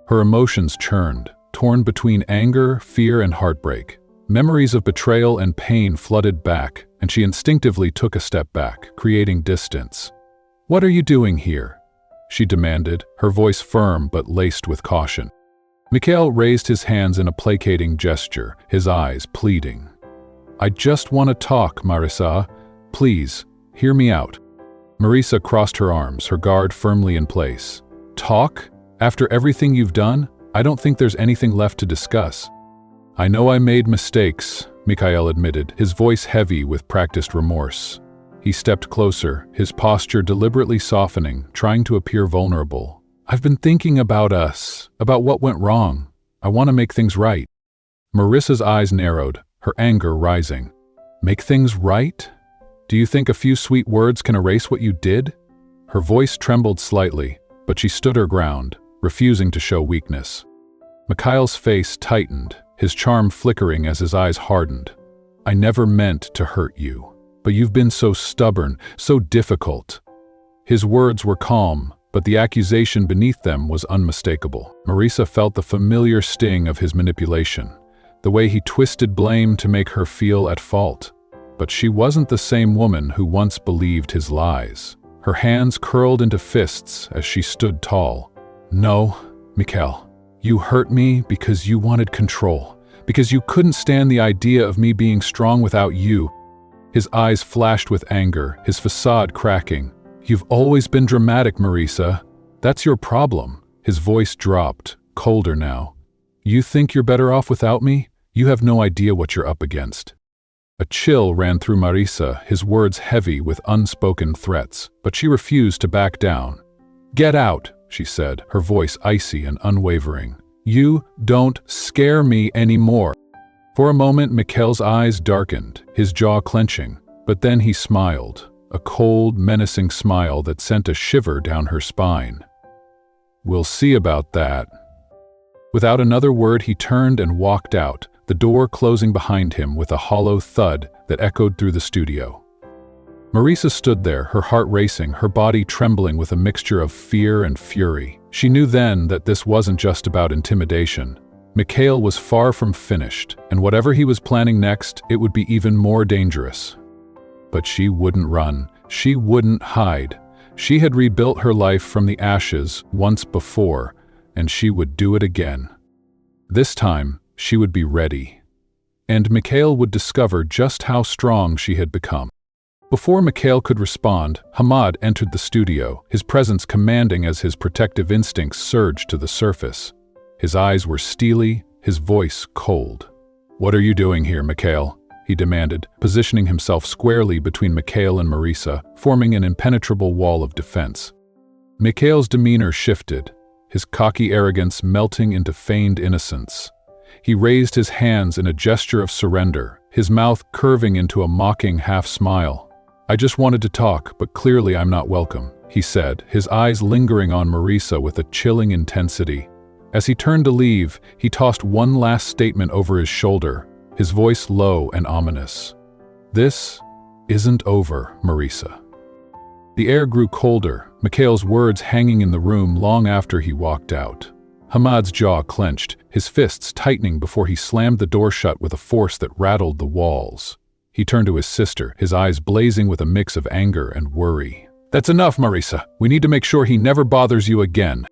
Her emotions churned, torn between anger, fear, and heartbreak. Memories of betrayal and pain flooded back, and she instinctively took a step back, creating distance. "What are you doing here?" she demanded, her voice firm but laced with caution. Mikhail raised his hands in a placating gesture, his eyes pleading. "I just want to talk, Marisa. Please, hear me out." Marisa crossed her arms, her guard firmly in place. "Talk? After everything you've done? I don't think there's anything left to discuss." "I know I made mistakes," Mikhail admitted, his voice heavy with practiced remorse. He stepped closer, his posture deliberately softening, trying to appear vulnerable. "I've been thinking about us, about what went wrong. I want to make things right." Marisa's eyes narrowed, her anger rising. "Make things right? Do you think a few sweet words can erase what you did?" Her voice trembled slightly, but she stood her ground, refusing to show weakness. Mikhail's face tightened, his charm flickering as his eyes hardened. "I never meant to hurt you. But you've been so stubborn, so difficult." His words were calm, but the accusation beneath them was unmistakable. Marisa felt the familiar sting of his manipulation, the way he twisted blame to make her feel at fault. But she wasn't the same woman who once believed his lies. Her hands curled into fists as she stood tall. "No, Mikhail, you hurt me because you wanted control, because you couldn't stand the idea of me being strong without you." His eyes flashed with anger, his facade cracking. "You've always been dramatic, Marisa. That's your problem." His voice dropped, colder now. "You think you're better off without me? You have no idea what you're up against." A chill ran through Marisa, his words heavy with unspoken threats, but she refused to back down. "Get out," she said, her voice icy and unwavering. "You don't scare me anymore." For a moment, Mikhail's eyes darkened, his jaw clenching, but then he smiled, a cold, menacing smile that sent a shiver down her spine. "We'll see about that." Without another word, he turned and walked out, the door closing behind him with a hollow thud that echoed through the studio. Marisa stood there, her heart racing, her body trembling with a mixture of fear and fury. She knew then that this wasn't just about intimidation. Mikhail was far from finished, and whatever he was planning next, it would be even more dangerous. But she wouldn't run. She wouldn't hide. She had rebuilt her life from the ashes once before, and she would do it again. This time, she would be ready. And Mikhail would discover just how strong she had become. Before Mikhail could respond, Hamad entered the studio, his presence commanding as his protective instincts surged to the surface. His eyes were steely, his voice cold. "What are you doing here, Mikhail?" he demanded, positioning himself squarely between Mikhail and Marisa, forming an impenetrable wall of defense. Mikhail's demeanor shifted, his cocky arrogance melting into feigned innocence. He raised his hands in a gesture of surrender, his mouth curving into a mocking half-smile. "I just wanted to talk, but clearly I'm not welcome," he said, his eyes lingering on Marisa with a chilling intensity. As he turned to leave, he tossed one last statement over his shoulder, his voice low and ominous. "This isn't over, Marisa." The air grew colder, Mikhail's words hanging in the room long after he walked out. Hamad's jaw clenched, his fists tightening before he slammed the door shut with a force that rattled the walls. He turned to his sister, his eyes blazing with a mix of anger and worry. "That's enough, Marisa. We need to make sure he never bothers you again."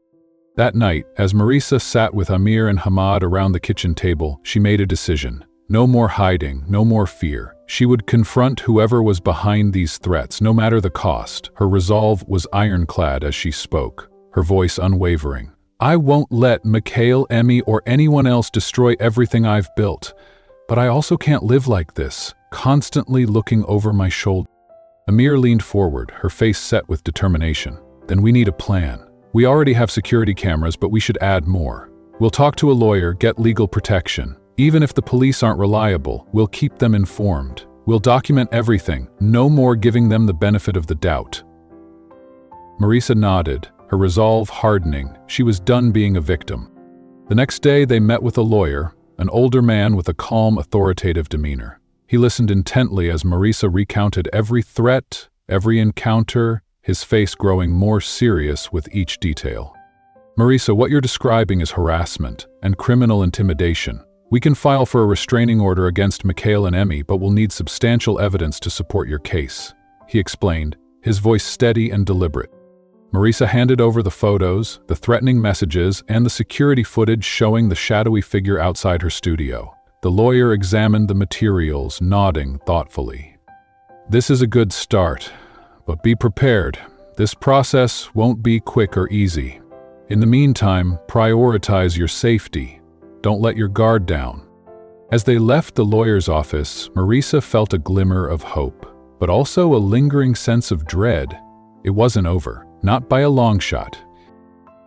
That night, as Marisa sat with Amir and Hamad around the kitchen table, she made a decision. No more hiding, no more fear. She would confront whoever was behind these threats, no matter the cost. Her resolve was ironclad as she spoke, her voice unwavering. "I won't let Mikhail, Emmy, or anyone else destroy everything I've built. But I also can't live like this, constantly looking over my shoulder." Amir leaned forward, her face set with determination. "Then we need a plan. We already have security cameras, but we should add more. We'll talk to a lawyer, get legal protection. Even if the police aren't reliable, we'll keep them informed. We'll document everything, no more giving them the benefit of the doubt." Marisa nodded, her resolve hardening. She was done being a victim. The next day they met with a lawyer, an older man with a calm, authoritative demeanor. He listened intently as Marisa recounted every threat, every encounter, his face growing more serious with each detail. "Marisa, what you're describing is harassment and criminal intimidation. We can file for a restraining order against Mikhail and Emmy, but we'll need substantial evidence to support your case," he explained, his voice steady and deliberate. Marisa handed over the photos, the threatening messages, and the security footage showing the shadowy figure outside her studio. The lawyer examined the materials, nodding thoughtfully. "This is a good start, but be prepared. This process won't be quick or easy. In the meantime, prioritize your safety. Don't let your guard down." As they left the lawyer's office, Marisa felt a glimmer of hope, but also a lingering sense of dread. It wasn't over, not by a long shot.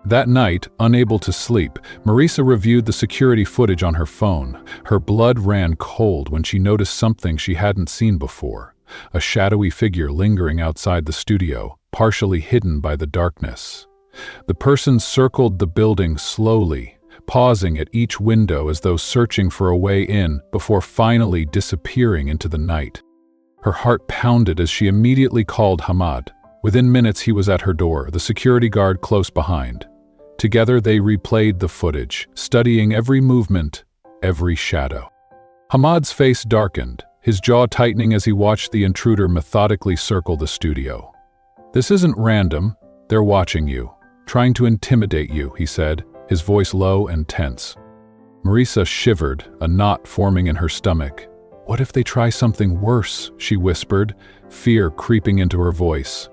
That night, unable to sleep, Marisa reviewed the security footage on her phone. Her blood ran cold when she noticed something she hadn't seen before. A shadowy figure lingering outside the studio, partially hidden by the darkness. The person circled the building slowly, pausing at each window as though searching for a way in before finally disappearing into the night. Her heart pounded as she immediately called Hamad. Within minutes he was at her door, the security guard close behind. Together they replayed the footage, studying every movement, every shadow. Hamad's face darkened, his jaw tightening as he watched the intruder methodically circle the studio. "This isn't random. They're watching you, trying to intimidate you," he said, his voice low and tense. Marisa shivered, a knot forming in her stomach. "What if they try something worse?" she whispered, fear creeping into her voice.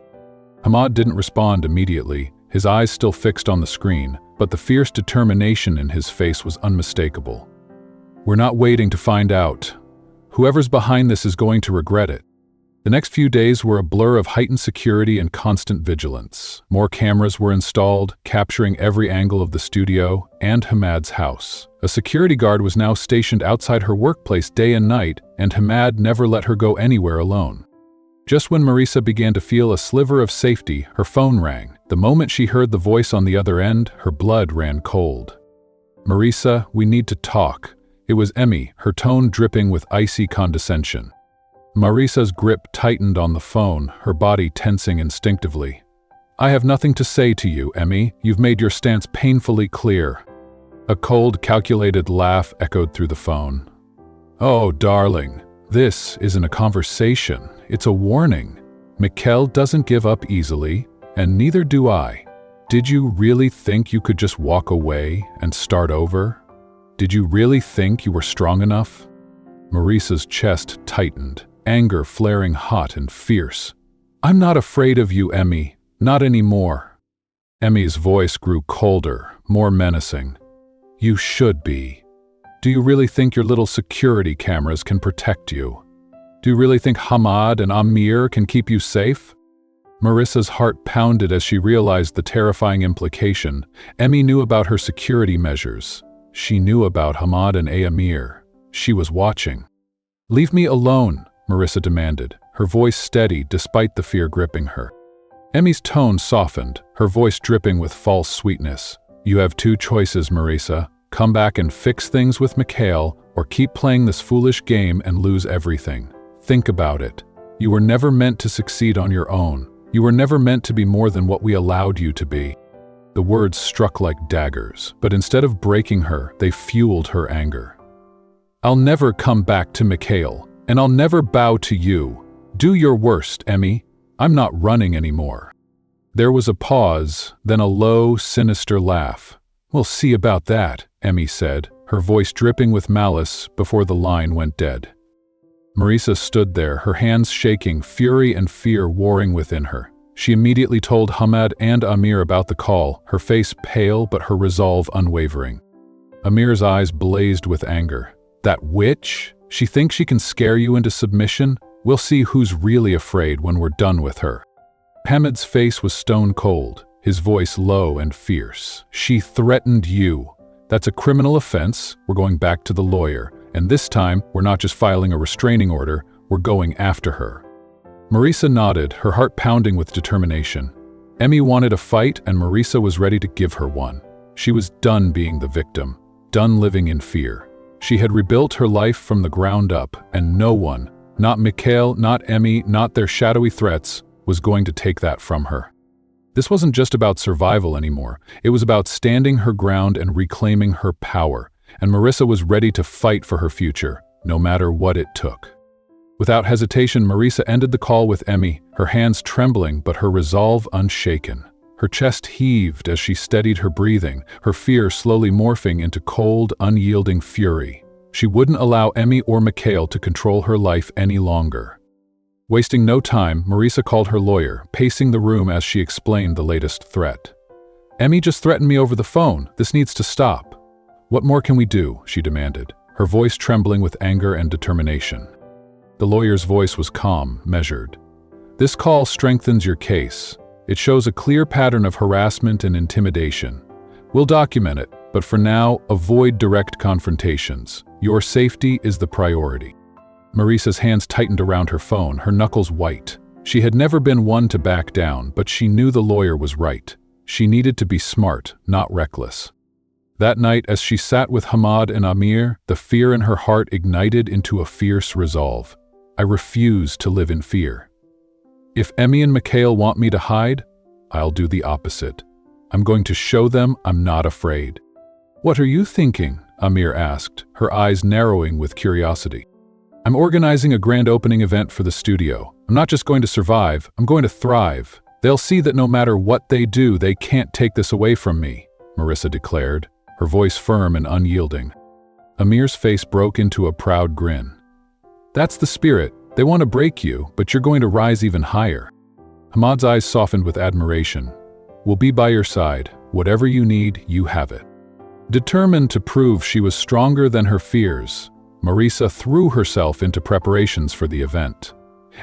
Hamad didn't respond immediately, his eyes still fixed on the screen, but the fierce determination in his face was unmistakable. "We're not waiting to find out. Whoever's behind this is going to regret it. The next few days were a blur of heightened security and constant vigilance. More cameras were installed, capturing every angle of the studio and Hamad's house. A security guard was now stationed outside her workplace day and night, and Hamad never let her go anywhere alone. Just when Marisa began to feel a sliver of safety, her phone rang. The moment she heard the voice on the other end, her blood ran cold. "Marisa, we need to talk." It was Emmy, her tone dripping with icy condescension. Marisa's grip tightened on the phone, her body tensing instinctively. "I have nothing to say to you, Emmy. You've made your stance painfully clear." A cold, calculated laugh echoed through the phone. "Oh, darling, this isn't a conversation. It's a warning. Mikkel doesn't give up easily, and neither do I. Did you really think you could just walk away and start over? Did you really think you were strong enough?" Marisa's chest tightened, anger flaring hot and fierce. "I'm not afraid of you, Emmy. Not anymore." Emmy's voice grew colder, more menacing. "You should be. Do you really think your little security cameras can protect you? Do you really think Hamad and Amir can keep you safe?" Marisa's heart pounded as she realized the terrifying implication. Emmy knew about her security measures. She knew about Hamad and Amir. She was watching. "Leave me alone," Marisa demanded, her voice steady despite the fear gripping her. Emmy's tone softened, her voice dripping with false sweetness. "You have two choices, Marisa. Come back and fix things with Mikhail, or keep playing this foolish game and lose everything. Think about it. You were never meant to succeed on your own. You were never meant to be more than what we allowed you to be." The words struck like daggers, but instead of breaking her, they fueled her anger. "I'll never come back to Mikhail, and I'll never bow to you. Do your worst, Emmy. I'm not running anymore." There was a pause, then a low, sinister laugh. "We'll see about that," Emmy said, her voice dripping with malice before the line went dead. Marisa stood there, her hands shaking, fury and fear warring within her. She immediately told Hamad and Amir about the call, her face pale but her resolve unwavering. Amir's eyes blazed with anger. "That witch? She thinks she can scare you into submission? We'll see who's really afraid when we're done with her." Hamad's face was stone cold, his voice low and fierce. "She threatened you. That's a criminal offense. We're going back to the lawyer. And this time, we're not just filing a restraining order, we're going after her." Marisa nodded, her heart pounding with determination. Emmy wanted a fight, and Marisa was ready to give her one. She was done being the victim, done living in fear. She had rebuilt her life from the ground up, and no one, not Mikhail, not Emmy, not their shadowy threats, was going to take that from her. This wasn't just about survival anymore. It was about standing her ground and reclaiming her power. And Marisa was ready to fight for her future, no matter what it took. Without hesitation, Marisa ended the call with Emmy, her hands trembling but her resolve unshaken. Her chest heaved as she steadied her breathing, her fear slowly morphing into cold, unyielding fury. She wouldn't allow Emmy or Mikhail to control her life any longer. Wasting no time, Marisa called her lawyer, pacing the room as she explained the latest threat. "Emmy just threatened me over the phone. This needs to stop." "What more can we do?" she demanded, her voice trembling with anger and determination. The lawyer's voice was calm, measured. "This call strengthens your case. It shows a clear pattern of harassment and intimidation. We'll document it, but for now, avoid direct confrontations. Your safety is the priority." Marisa's hands tightened around her phone, her knuckles white. She had never been one to back down, but she knew the lawyer was right. She needed to be smart, not reckless. That night, as she sat with Hamad and Amir, the fear in her heart ignited into a fierce resolve. "I refuse to live in fear. If Emmy and Mikhail want me to hide, I'll do the opposite. I'm going to show them I'm not afraid." "What are you thinking?" Amir asked, her eyes narrowing with curiosity. "I'm organizing a grand opening event for the studio. I'm not just going to survive, I'm going to thrive. They'll see that no matter what they do, they can't take this away from me," Marisa declared, her voice firm and unyielding. Amir's face broke into a proud grin. "That's the spirit. They want to break you, but you're going to rise even higher." Hamad's eyes softened with admiration. "We'll be by your side. Whatever you need, you have it." Determined to prove she was stronger than her fears, Marisa threw herself into preparations for the event.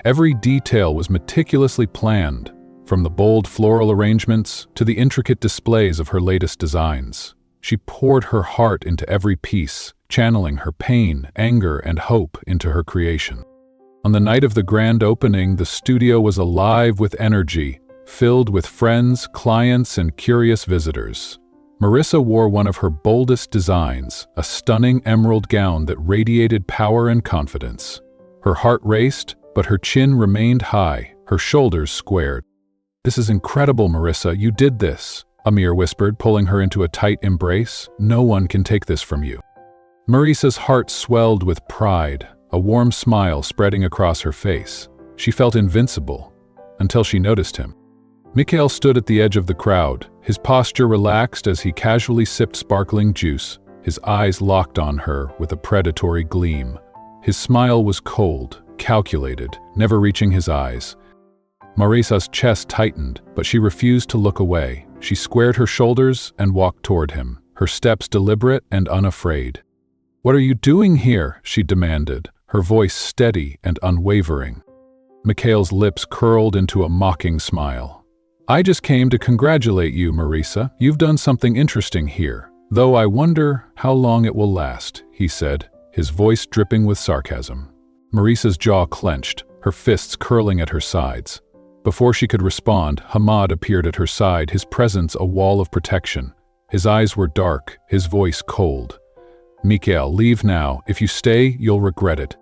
Every detail was meticulously planned, from the bold floral arrangements to the intricate displays of her latest designs. She poured her heart into every piece, channeling her pain, anger, and hope into her creation. On the night of the grand opening, the studio was alive with energy, filled with friends, clients, and curious visitors. Marisa wore one of her boldest designs, a stunning emerald gown that radiated power and confidence. Her heart raced, but her chin remained high, her shoulders squared. "This is incredible, Marisa, you did this," Amir whispered, pulling her into a tight embrace. "No one can take this from you." Marisa's heart swelled with pride, a warm smile spreading across her face. She felt invincible, until she noticed him. Mikhail stood at the edge of the crowd, his posture relaxed as he casually sipped sparkling juice, his eyes locked on her with a predatory gleam. His smile was cold, calculated, never reaching his eyes. Marisa's chest tightened, but she refused to look away. She squared her shoulders and walked toward him, her steps deliberate and unafraid. "What are you doing here?" she demanded, her voice steady and unwavering. Mikhail's lips curled into a mocking smile. "I just came to congratulate you, Marisa. You've done something interesting here, though I wonder how long it will last," he said, his voice dripping with sarcasm. Marisa's jaw clenched, her fists curling at her sides. Before she could respond, Hamad appeared at her side, his presence a wall of protection. His eyes were dark, his voice cold. "Mikhail, leave now. If you stay, you'll regret it."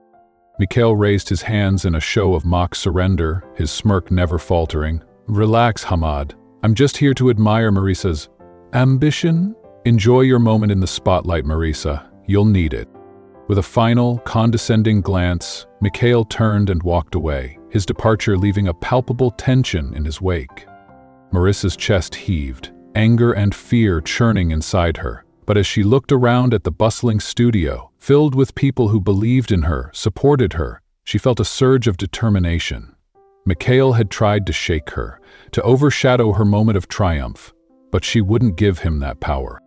Mikhail raised his hands in a show of mock surrender, his smirk never faltering. "Relax, Hamad. I'm just here to admire Marisa's ambition. Enjoy your moment in the spotlight, Marisa. You'll need it." With a final, condescending glance, Mikhail turned and walked away, his departure leaving a palpable tension in his wake. Marisa's chest heaved, anger and fear churning inside her. But as she looked around at the bustling studio, filled with people who believed in her, supported her, she felt a surge of determination. Mikhail had tried to shake her, to overshadow her moment of triumph, but she wouldn't give him that power.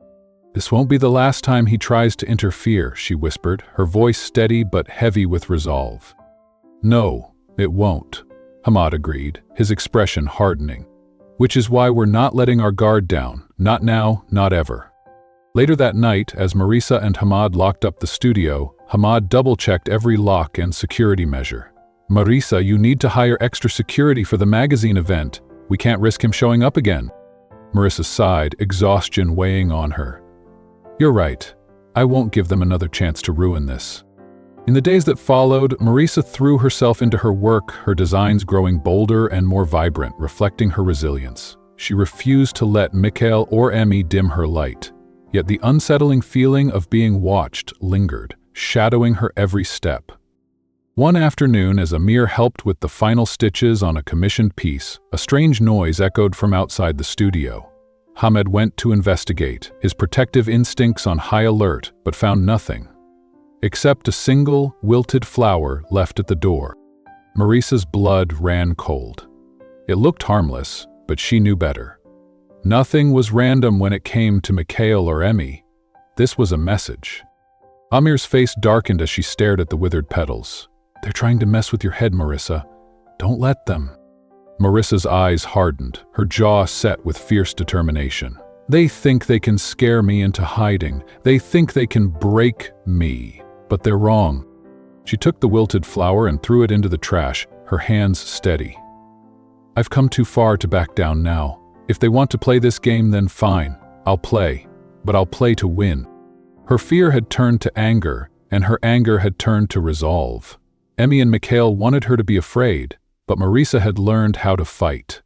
"This won't be the last time he tries to interfere," she whispered, her voice steady but heavy with resolve. "No, it won't," Hamad agreed, his expression hardening. "Which is why we're not letting our guard down, not now, not ever." Later that night, as Marisa and Hamad locked up the studio, Hamad double-checked every lock and security measure. "Marisa, you need to hire extra security for the magazine event. We can't risk him showing up again." Marisa sighed, exhaustion weighing on her. "You're right. I won't give them another chance to ruin this." In the days that followed, Marisa threw herself into her work, her designs growing bolder and more vibrant, reflecting her resilience. She refused to let Mikhail or Emmy dim her light. Yet the unsettling feeling of being watched lingered, shadowing her every step. One afternoon, as Amir helped with the final stitches on a commissioned piece, a strange noise echoed from outside the studio. Hamed went to investigate, his protective instincts on high alert, but found nothing, except a single, wilted flower left at the door. Marisa's blood ran cold. It looked harmless, but she knew better. Nothing was random when it came to Mikhail or Emmy. This was a message. Amir's face darkened as she stared at the withered petals. "They're trying to mess with your head, Marisa. Don't let them." Marisa's eyes hardened, her jaw set with fierce determination. "They think they can scare me into hiding. They think they can break me. But they're wrong." She took the wilted flower and threw it into the trash, her hands steady. "I've come too far to back down now. If they want to play this game, then fine. I'll play. But I'll play to win." Her fear had turned to anger, and her anger had turned to resolve. Emmy and Mikhail wanted her to be afraid, but Marisa had learned how to fight.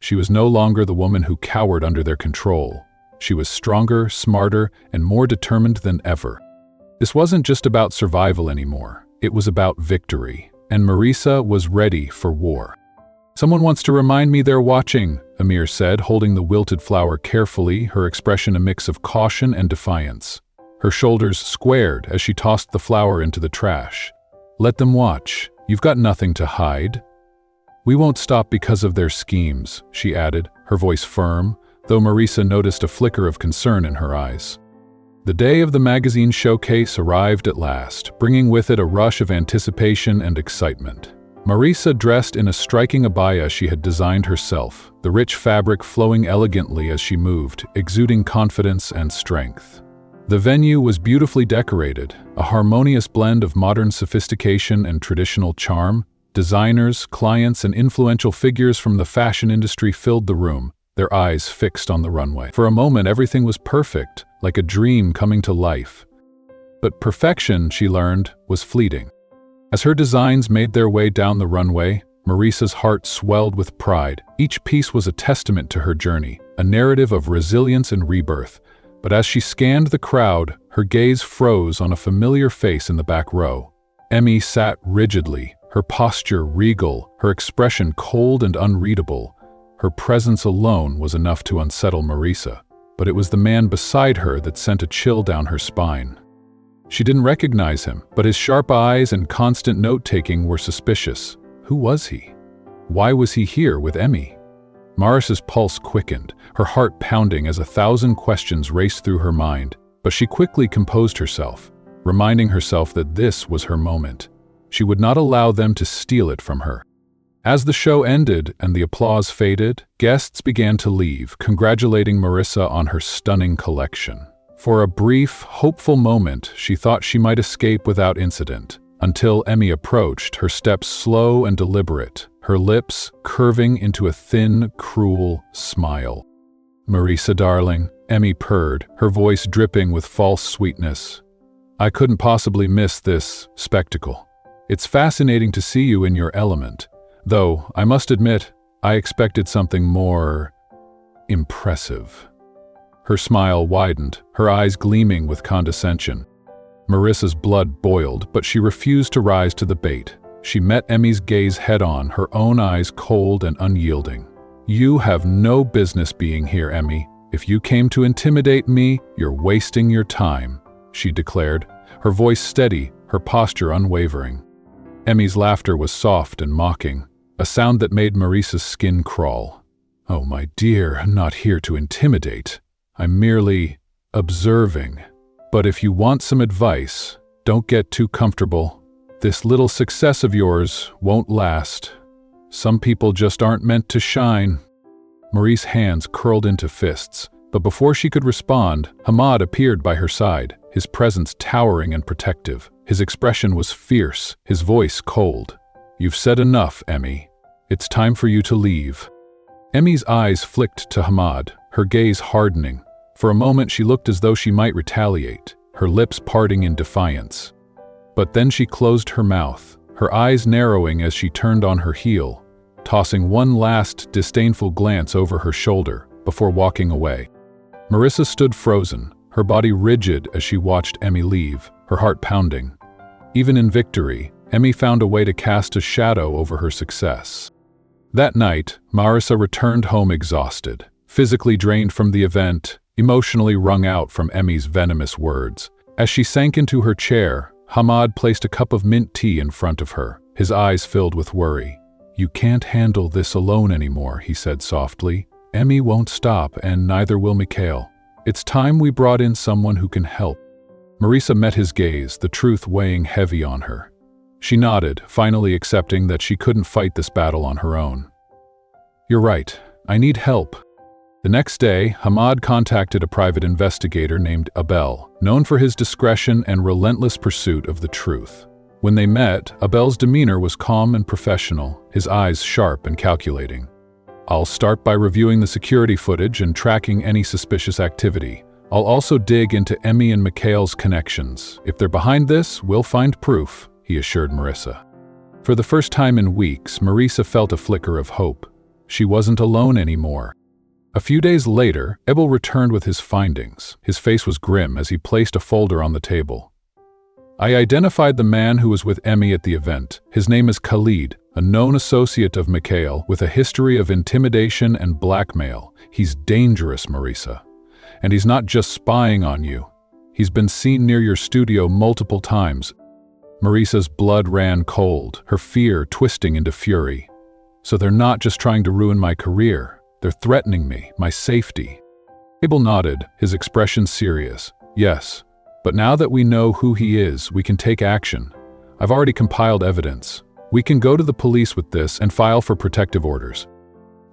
She was no longer the woman who cowered under their control. She was stronger, smarter, and more determined than ever. This wasn't just about survival anymore. It was about victory, and Marisa was ready for war. "Someone wants to remind me they're watching," Amir said, holding the wilted flower carefully, her expression a mix of caution and defiance. Her shoulders squared as she tossed the flower into the trash. "Let them watch. You've got nothing to hide." "We won't stop because of their schemes," she added, her voice firm, though Marisa noticed a flicker of concern in her eyes. The day of the magazine showcase arrived at last, bringing with it a rush of anticipation and excitement. Marisa dressed in a striking abaya she had designed herself, the rich fabric flowing elegantly as she moved, exuding confidence and strength. The venue was beautifully decorated, a harmonious blend of modern sophistication and traditional charm. Designers, clients, and influential figures from the fashion industry filled the room, their eyes fixed on the runway. For a moment, everything was perfect, like a dream coming to life. But perfection, she learned, was fleeting. As her designs made their way down the runway, Marisa's heart swelled with pride. Each piece was a testament to her journey, a narrative of resilience and rebirth. But as she scanned the crowd, her gaze froze on a familiar face in the back row. Emmy sat rigidly, her posture regal, her expression cold and unreadable. Her presence alone was enough to unsettle Marisa, but it was the man beside her that sent a chill down her spine. She didn't recognize him, but his sharp eyes and constant note-taking were suspicious. Who was he? Why was he here with Emmy? Marisa's pulse quickened, her heart pounding as 1,000 questions raced through her mind, but she quickly composed herself, reminding herself that this was her moment. She would not allow them to steal it from her. As the show ended and the applause faded, guests began to leave, congratulating Marisa on her stunning collection. For a brief, hopeful moment, she thought she might escape without incident, until Emmy approached, her steps slow and deliberate, her lips curving into a thin, cruel smile. "Marisa, darling," Emmy purred, her voice dripping with false sweetness. "I couldn't possibly miss this spectacle. It's fascinating to see you in your element, though I must admit I expected something more impressive." Her smile widened, her eyes gleaming with condescension. Marisa's blood boiled, but she refused to rise to the bait. She met Emmy's gaze head-on, her own eyes cold and unyielding. "You have no business being here, Emmy. If you came to intimidate me, you're wasting your time," she declared, her voice steady, her posture unwavering. Emmy's laughter was soft and mocking, a sound that made Marisa's skin crawl. "Oh, my dear, I'm not here to intimidate. I'm merely observing. But if you want some advice, don't get too comfortable. This little success of yours won't last. Some people just aren't meant to shine." Marisa's hands curled into fists, but before she could respond, Hamad appeared by her side, his presence towering and protective. His expression was fierce, his voice cold. "You've said enough, Emmy. It's time for you to leave." Emmy's eyes flicked to Hamad, her gaze hardening. For a moment she looked as though she might retaliate, her lips parting in defiance. But then she closed her mouth, her eyes narrowing as she turned on her heel, tossing one last disdainful glance over her shoulder before walking away. Marisa stood frozen, her body rigid as she watched Emmy leave, her heart pounding. Even in victory, Emmy found a way to cast a shadow over her success. That night, Marisa returned home exhausted, physically drained from the event, emotionally wrung out from Emmy's venomous words. As she sank into her chair, Hamad placed a cup of mint tea in front of her, his eyes filled with worry. "You can't handle this alone anymore," he said softly. "Emmy won't stop, and neither will Mikhail. It's time we brought in someone who can help." Marisa met his gaze, the truth weighing heavy on her. She nodded, finally accepting that she couldn't fight this battle on her own. "You're right. I need help." The next day, Hamad contacted a private investigator named Abel, known for his discretion and relentless pursuit of the truth. When they met, Abel's demeanor was calm and professional, his eyes sharp and calculating. "I'll start by reviewing the security footage and tracking any suspicious activity. I'll also dig into Emmy and Mikhail's connections. If they're behind this, we'll find proof," he assured Marisa. For the first time in weeks, Marisa felt a flicker of hope. She wasn't alone anymore. A few days later, Abel returned with his findings. His face was grim as he placed a folder on the table. "I identified the man who was with Emmy at the event. His name is Khalid, a known associate of Mikhail with a history of intimidation and blackmail. He's dangerous, Marisa. And he's not just spying on you. He's been seen near your studio multiple times." Marisa's blood ran cold, her fear twisting into fury. "So they're not just trying to ruin my career. They're threatening me, my safety." Abel nodded, his expression serious. Yes, but now that we know who he is, we can take action. I've already compiled evidence. We can go to the police with this and file for protective orders.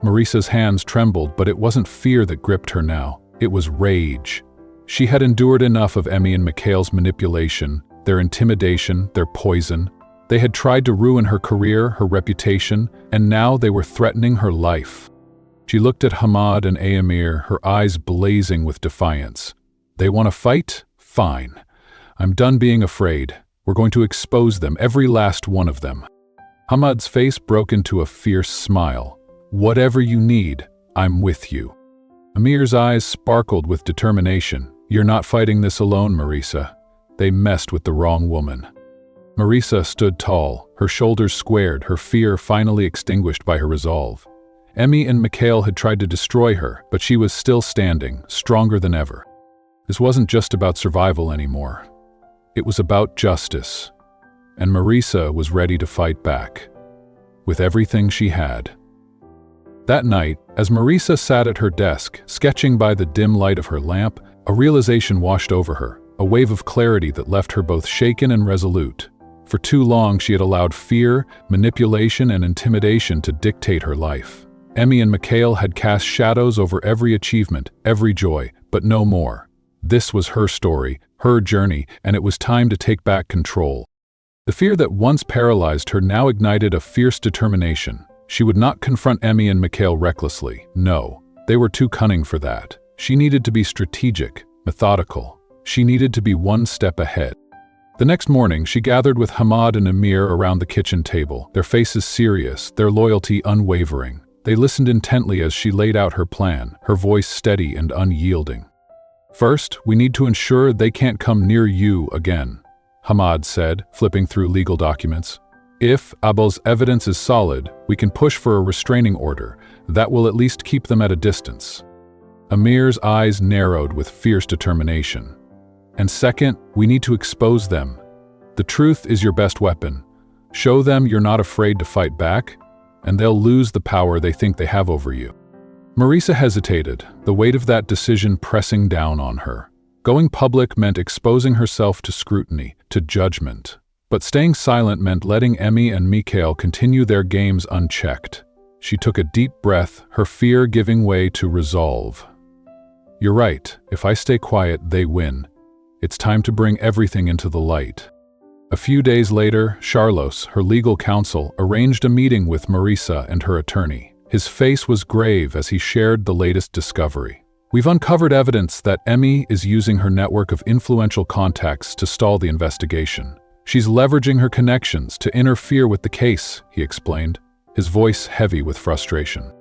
Marisa's hands trembled, but it wasn't fear that gripped her now. It was rage. She had endured enough of Emmy and Mikhail's manipulation, their intimidation, their poison. They had tried to ruin her career, her reputation, and now they were threatening her life. She looked at Hamad and Amir, her eyes blazing with defiance. They want to fight? Fine. I'm done being afraid. We're going to expose them, every last one of them. Hamad's face broke into a fierce smile. Whatever you need, I'm with you. Amir's eyes sparkled with determination. You're not fighting this alone, Marisa. They messed with the wrong woman. Marisa stood tall, her shoulders squared, her fear finally extinguished by her resolve. Emmy and Mikhail had tried to destroy her, but she was still standing, stronger than ever. This wasn't just about survival anymore. It was about justice. And Marisa was ready to fight back. With everything she had. That night, as Marisa sat at her desk, sketching by the dim light of her lamp, a realization washed over her, a wave of clarity that left her both shaken and resolute. For too long, she had allowed fear, manipulation, and intimidation to dictate her life. Emmy and Mikhail had cast shadows over every achievement, every joy, but no more. This was her story, her journey, and it was time to take back control. The fear that once paralyzed her now ignited a fierce determination. She would not confront Emmy and Mikhail recklessly. No, they were too cunning for that. She needed to be strategic, methodical. She needed to be one step ahead. The next morning, she gathered with Hamad and Amir around the kitchen table, their faces serious, their loyalty unwavering. They listened intently as she laid out her plan, her voice steady and unyielding. First, we need to ensure they can't come near you again, Hamad said, flipping through legal documents. If Abel's evidence is solid, we can push for a restraining order. That will at least keep them at a distance. Amir's eyes narrowed with fierce determination. And second, we need to expose them. The truth is your best weapon. Show them you're not afraid to fight back, and they'll lose the power they think they have over you. Marisa hesitated, the weight of that decision pressing down on her. Going public meant exposing herself to scrutiny, to judgment. But staying silent meant letting Emmy and Mikhail continue their games unchecked. She took a deep breath, her fear giving way to resolve. You're right, if I stay quiet, they win. It's time to bring everything into the light. A few days later, Solace, her legal counsel, arranged a meeting with Marisa and her attorney. His face was grave as he shared the latest discovery. We've uncovered evidence that Emmy is using her network of influential contacts to stall the investigation. She's leveraging her connections to interfere with the case, he explained, his voice heavy with frustration.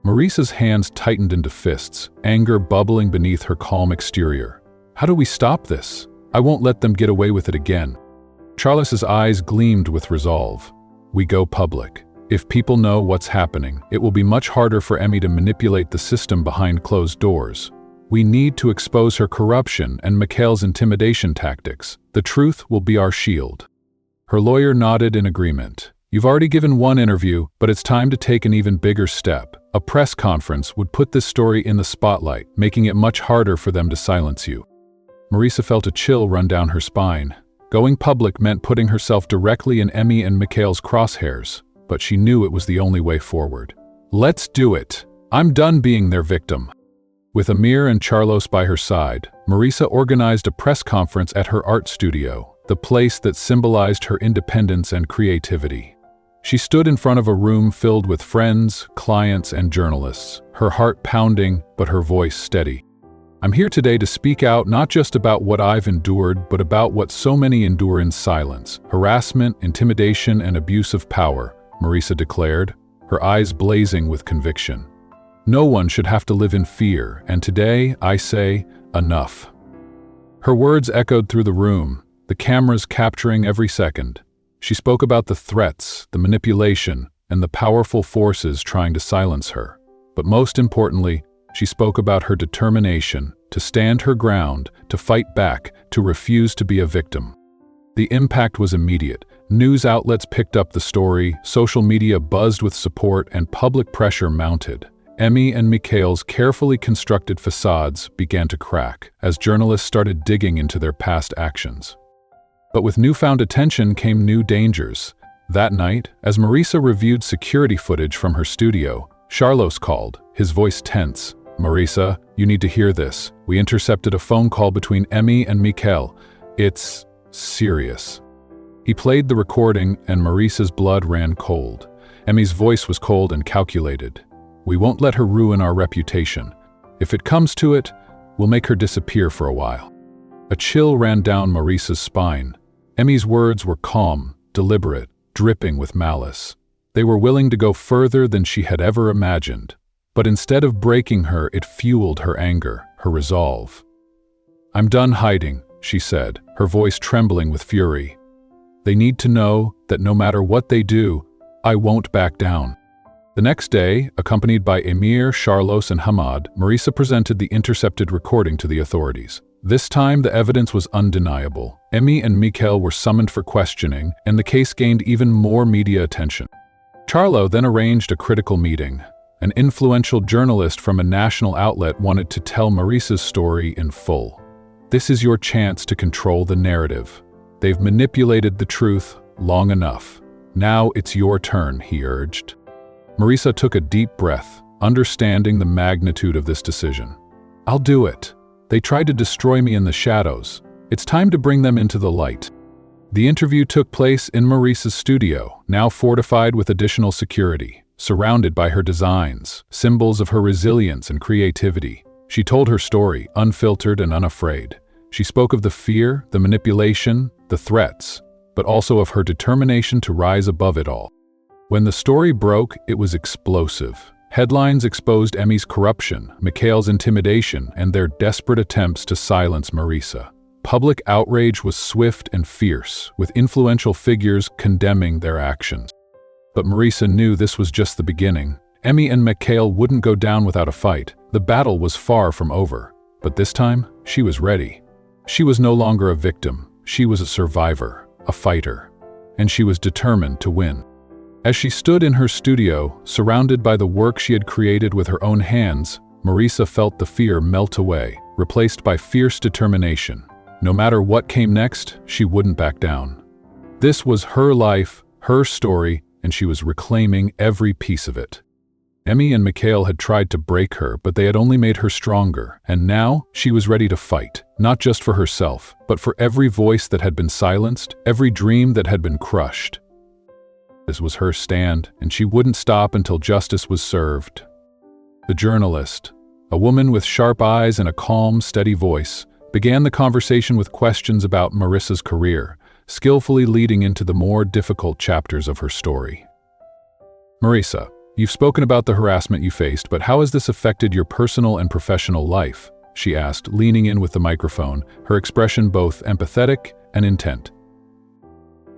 Marisa's hands tightened into fists, anger bubbling beneath her calm exterior. How do we stop this? I won't let them get away with it again. Charles's eyes gleamed with resolve. We go public. If people know what's happening, it will be much harder for Emmy to manipulate the system behind closed doors. We need to expose her corruption and Mikhail's intimidation tactics. The truth will be our shield. Her lawyer nodded in agreement. You've already given one interview, but it's time to take an even bigger step. A press conference would put this story in the spotlight, making it much harder for them to silence you. Marisa felt a chill run down her spine. Going public meant putting herself directly in Emmy and Mikhail's crosshairs, but she knew it was the only way forward. Let's do it. I'm done being their victim. With Amir and Charlos by her side, Marisa organized a press conference at her art studio, the place that symbolized her independence and creativity. She stood in front of a room filled with friends, clients, and journalists, her heart pounding, but her voice steady. I'm here today to speak out not just about what I've endured, but about what so many endure in silence: harassment, intimidation, and abuse of power, Marisa declared, her eyes blazing with conviction. No one should have to live in fear, and today, I say, enough. Her words echoed through the room, the cameras capturing every second. She spoke about the threats, the manipulation, and the powerful forces trying to silence her. But most importantly, she spoke about her determination to stand her ground, to fight back, to refuse to be a victim. The impact was immediate. News outlets picked up the story, social media buzzed with support, and public pressure mounted. Emmy and Mikhail's carefully constructed facades began to crack as journalists started digging into their past actions. But with newfound attention came new dangers. That night, as Marisa reviewed security footage from her studio, Solace called, his voice tense. "Marisa, you need to hear this. We intercepted a phone call between Emmy and Mikhail. It's serious." He played the recording and Marisa's blood ran cold. Emmy's voice was cold and calculated. "We won't let her ruin our reputation. If it comes to it, we'll make her disappear for a while." A chill ran down Marisa's spine. Emmy's words were calm, deliberate, dripping with malice. They were willing to go further than she had ever imagined. But instead of breaking her, it fueled her anger, her resolve. "I'm done hiding," she said, her voice trembling with fury. "They need to know that no matter what they do, I won't back down." The next day, accompanied by Emir, Solace, and Hamad, Marisa presented the intercepted recording to the authorities. This time, the evidence was undeniable. Emmy and Mikhail were summoned for questioning, and the case gained even more media attention. Charlo then arranged a critical meeting. An influential journalist from a national outlet wanted to tell Marisa's story in full. "This is your chance to control the narrative. They've manipulated the truth long enough. Now it's your turn," he urged. Marisa took a deep breath, understanding the magnitude of this decision. "I'll do it. They tried to destroy me in the shadows. It's time to bring them into the light." The interview took place in Marisa's studio, now fortified with additional security, surrounded by her designs, symbols of her resilience and creativity. She told her story, unfiltered and unafraid. She spoke of the fear, the manipulation, the threats, but also of her determination to rise above it all. When the story broke, it was explosive. Headlines exposed Emmy's corruption, Mikhail's intimidation, and their desperate attempts to silence Marisa. Public outrage was swift and fierce, with influential figures condemning their actions. But Marisa knew this was just the beginning. Emmy and Mikhail wouldn't go down without a fight. The battle was far from over. But this time, she was ready. She was no longer a victim. She was a survivor, a fighter. And she was determined to win. As she stood in her studio, surrounded by the work she had created with her own hands, Marisa felt the fear melt away, replaced by fierce determination. No matter what came next, she wouldn't back down. This was her life, her story, and she was reclaiming every piece of it. Emmy and Mikhail had tried to break her, but they had only made her stronger, and now she was ready to fight, not just for herself, but for every voice that had been silenced, every dream that had been crushed. This was her stand, and she wouldn't stop until justice was served. The journalist, a woman with sharp eyes and a calm, steady voice, began the conversation with questions about Marisa's career, skillfully leading into the more difficult chapters of her story. "Marisa, you've spoken about the harassment you faced, but how has this affected your personal and professional life?" she asked, leaning in with the microphone, her expression both empathetic and intent.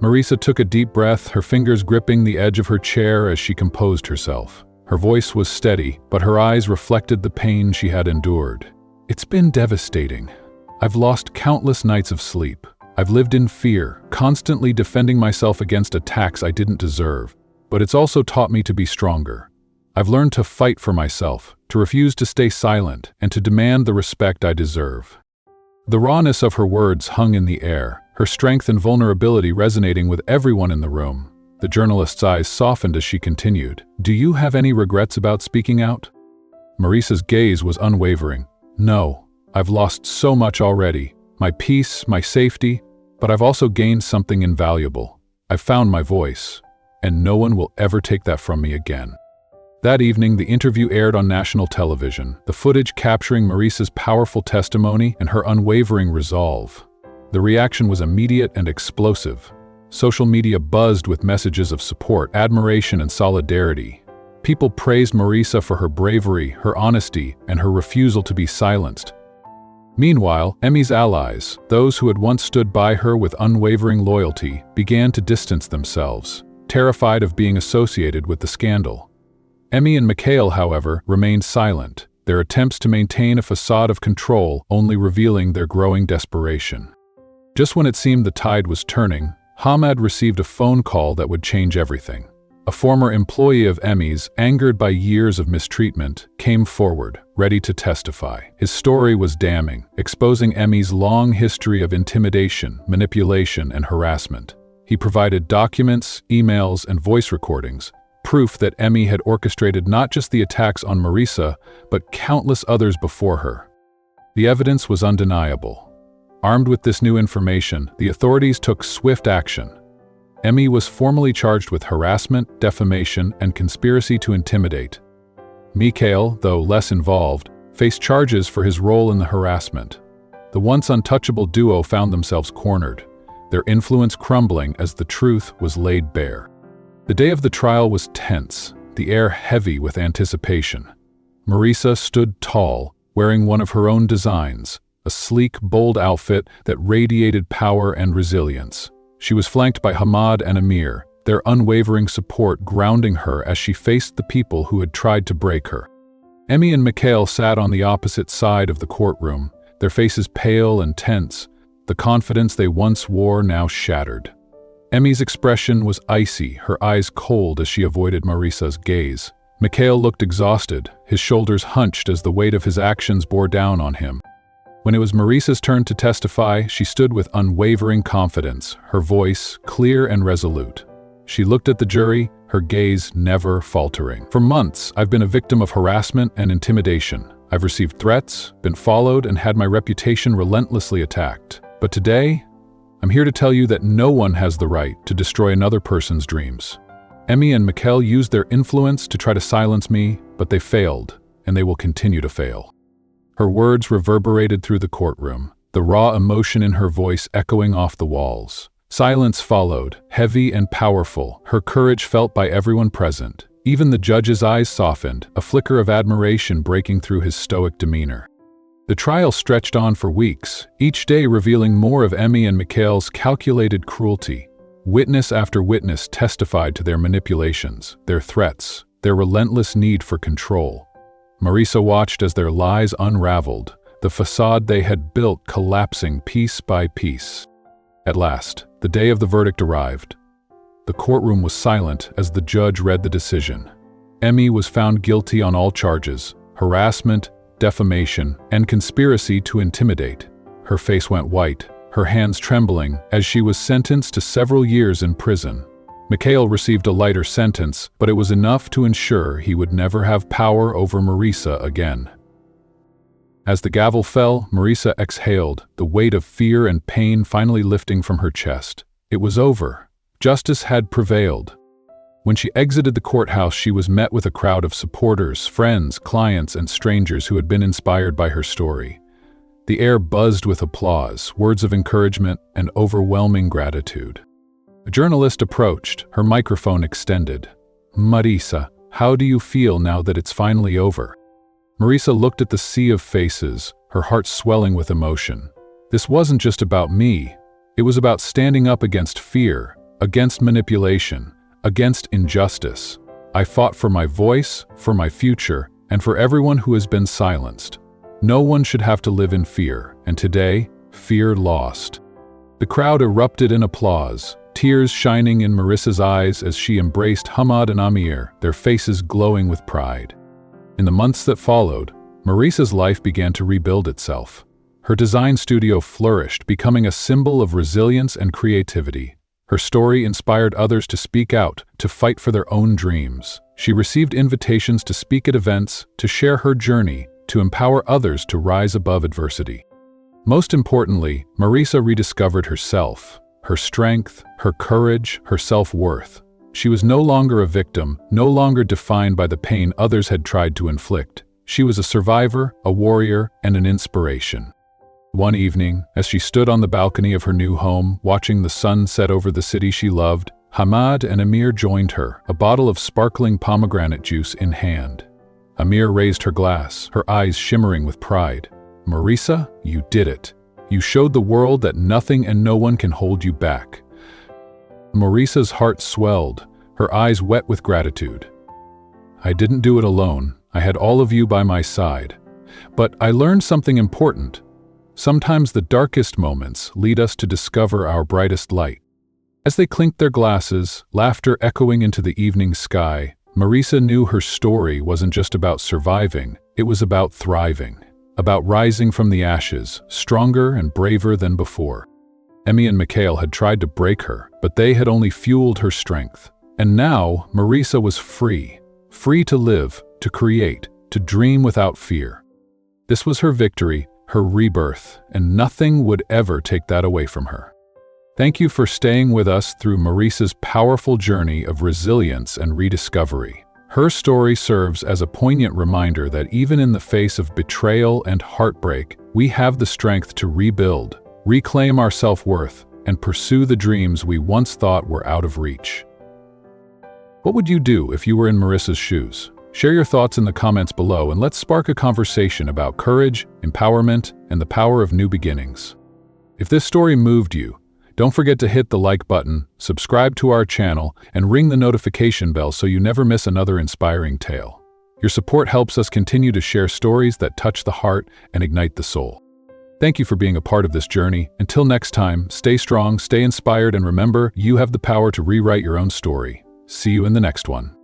Marisa took a deep breath, her fingers gripping the edge of her chair as she composed herself. Her voice was steady, but her eyes reflected the pain she had endured. "It's been devastating. I've lost countless nights of sleep. I've lived in fear, constantly defending myself against attacks I didn't deserve. But it's also taught me to be stronger. I've learned to fight for myself, to refuse to stay silent, and to demand the respect I deserve." The rawness of her words hung in the air, her strength and vulnerability resonating with everyone in the room. The journalist's eyes softened as she continued. "Do you have any regrets about speaking out?" Marisa's gaze was unwavering. "No, I've lost so much already. My peace, my safety, but I've also gained something invaluable. I've found my voice, and no one will ever take that from me again." That evening, the interview aired on national television, the footage capturing Marisa's powerful testimony and her unwavering resolve. The reaction was immediate and explosive. Social media buzzed with messages of support, admiration, and solidarity. People praised Marisa for her bravery, her honesty, and her refusal to be silenced. Meanwhile, Emmy's allies, those who had once stood by her with unwavering loyalty, began to distance themselves, terrified of being associated with the scandal. Emmy and Mikhail, however, remained silent, their attempts to maintain a facade of control only revealing their growing desperation. Just when it seemed the tide was turning, Hamad received a phone call that would change everything. A former employee of Emmy's, angered by years of mistreatment, came forward, ready to testify. His story was damning, exposing Emmy's long history of intimidation, manipulation, and harassment. He provided documents, emails, and voice recordings, proof that Emmy had orchestrated not just the attacks on Marisa, but countless others before her. The evidence was undeniable. Armed with this new information, the authorities took swift action. Emmy was formally charged with harassment, defamation, and conspiracy to intimidate. Mikhail, though less involved, faced charges for his role in the harassment. The once untouchable duo found themselves cornered, their influence crumbling as the truth was laid bare. The day of the trial was tense, the air heavy with anticipation. Marisa stood tall, wearing one of her own designs, a sleek, bold outfit that radiated power and resilience. She was flanked by Hamad and Amir, their unwavering support grounding her as she faced the people who had tried to break her. Emmy and Mikhail sat on the opposite side of the courtroom, their faces pale and tense, the confidence they once wore now shattered. Emmy's expression was icy, her eyes cold as she avoided Marisa's gaze. Mikhail looked exhausted, his shoulders hunched as the weight of his actions bore down on him. When it was Marisa's turn to testify, she stood with unwavering confidence, her voice clear and resolute. She looked at the jury, her gaze never faltering. For months, I've been a victim of harassment and intimidation. I've received threats, been followed, and had my reputation relentlessly attacked. But today, I'm here to tell you that no one has the right to destroy another person's dreams. Emmy and Mikhail used their influence to try to silence me, but they failed, and they will continue to fail. Her words reverberated through the courtroom, the raw emotion in her voice echoing off the walls. Silence followed, heavy and powerful, her courage felt by everyone present. Even the judge's eyes softened, a flicker of admiration breaking through his stoic demeanor. The trial stretched on for weeks, each day revealing more of Emmy and Mikhail's calculated cruelty. Witness after witness testified to their manipulations, their threats, their relentless need for control. Marisa watched as their lies unraveled, the facade they had built collapsing piece by piece. At last, the day of the verdict arrived. The courtroom was silent as the judge read the decision. Emmy was found guilty on all charges: harassment, defamation, and conspiracy to intimidate. Her face went white, her hands trembling, as she was sentenced to several years in prison. Mikhail received a lighter sentence, but it was enough to ensure he would never have power over Marisa again. As the gavel fell, Marisa exhaled, the weight of fear and pain finally lifting from her chest. It was over. Justice had prevailed. When she exited the courthouse, she was met with a crowd of supporters, friends, clients, and strangers who had been inspired by her story. The air buzzed with applause, words of encouragement, and overwhelming gratitude. A journalist approached, her microphone extended. "Marisa, how do you feel now that it's finally over?" Marisa looked at the sea of faces, her heart swelling with emotion. This wasn't just about me. It was about standing up against fear, against manipulation, against injustice. I fought for my voice, for my future, and for everyone who has been silenced. No one should have to live in fear, and today, fear lost. The crowd erupted in applause, tears shining in Marisa's eyes as she embraced Hamad and Amir, their faces glowing with pride. In the months that followed, Marisa's life began to rebuild itself. Her design studio flourished, becoming a symbol of resilience and creativity. Her story inspired others to speak out, to fight for their own dreams. She received invitations to speak at events, to share her journey, to empower others to rise above adversity. Most importantly, Marisa rediscovered herself, her strength, her courage, her self-worth. She was no longer a victim, no longer defined by the pain others had tried to inflict. She was a survivor, a warrior, and an inspiration. One evening, as she stood on the balcony of her new home, watching the sun set over the city she loved, Hamad and Amir joined her, a bottle of sparkling pomegranate juice in hand. Amir raised her glass, her eyes shimmering with pride. "Marisa, you did it. You showed the world that nothing and no one can hold you back." Marisa's heart swelled, her eyes wet with gratitude. "I didn't do it alone. I had all of you by my side. But I learned something important. Sometimes the darkest moments lead us to discover our brightest light." As they clinked their glasses, laughter echoing into the evening sky, Marisa knew her story wasn't just about surviving, it was about thriving, about rising from the ashes, stronger and braver than before. Emmy and Mikhail had tried to break her, but they had only fueled her strength. And now, Marisa was free to live, to create, to dream without fear. This was her victory, her rebirth, and nothing would ever take that away from her. Thank you for staying with us through Marisa's powerful journey of resilience and rediscovery. Her story serves as a poignant reminder that even in the face of betrayal and heartbreak, we have the strength to rebuild, reclaim our self-worth, and pursue the dreams we once thought were out of reach. What would you do if you were in Marisa's shoes? Share your thoughts in the comments below and let's spark a conversation about courage, empowerment, and the power of new beginnings. If this story moved you, don't forget to hit the like button, subscribe to our channel, and ring the notification bell so you never miss another inspiring tale. Your support helps us continue to share stories that touch the heart and ignite the soul. Thank you for being a part of this journey. Until next time, stay strong, stay inspired, and remember, you have the power to rewrite your own story. See you in the next one.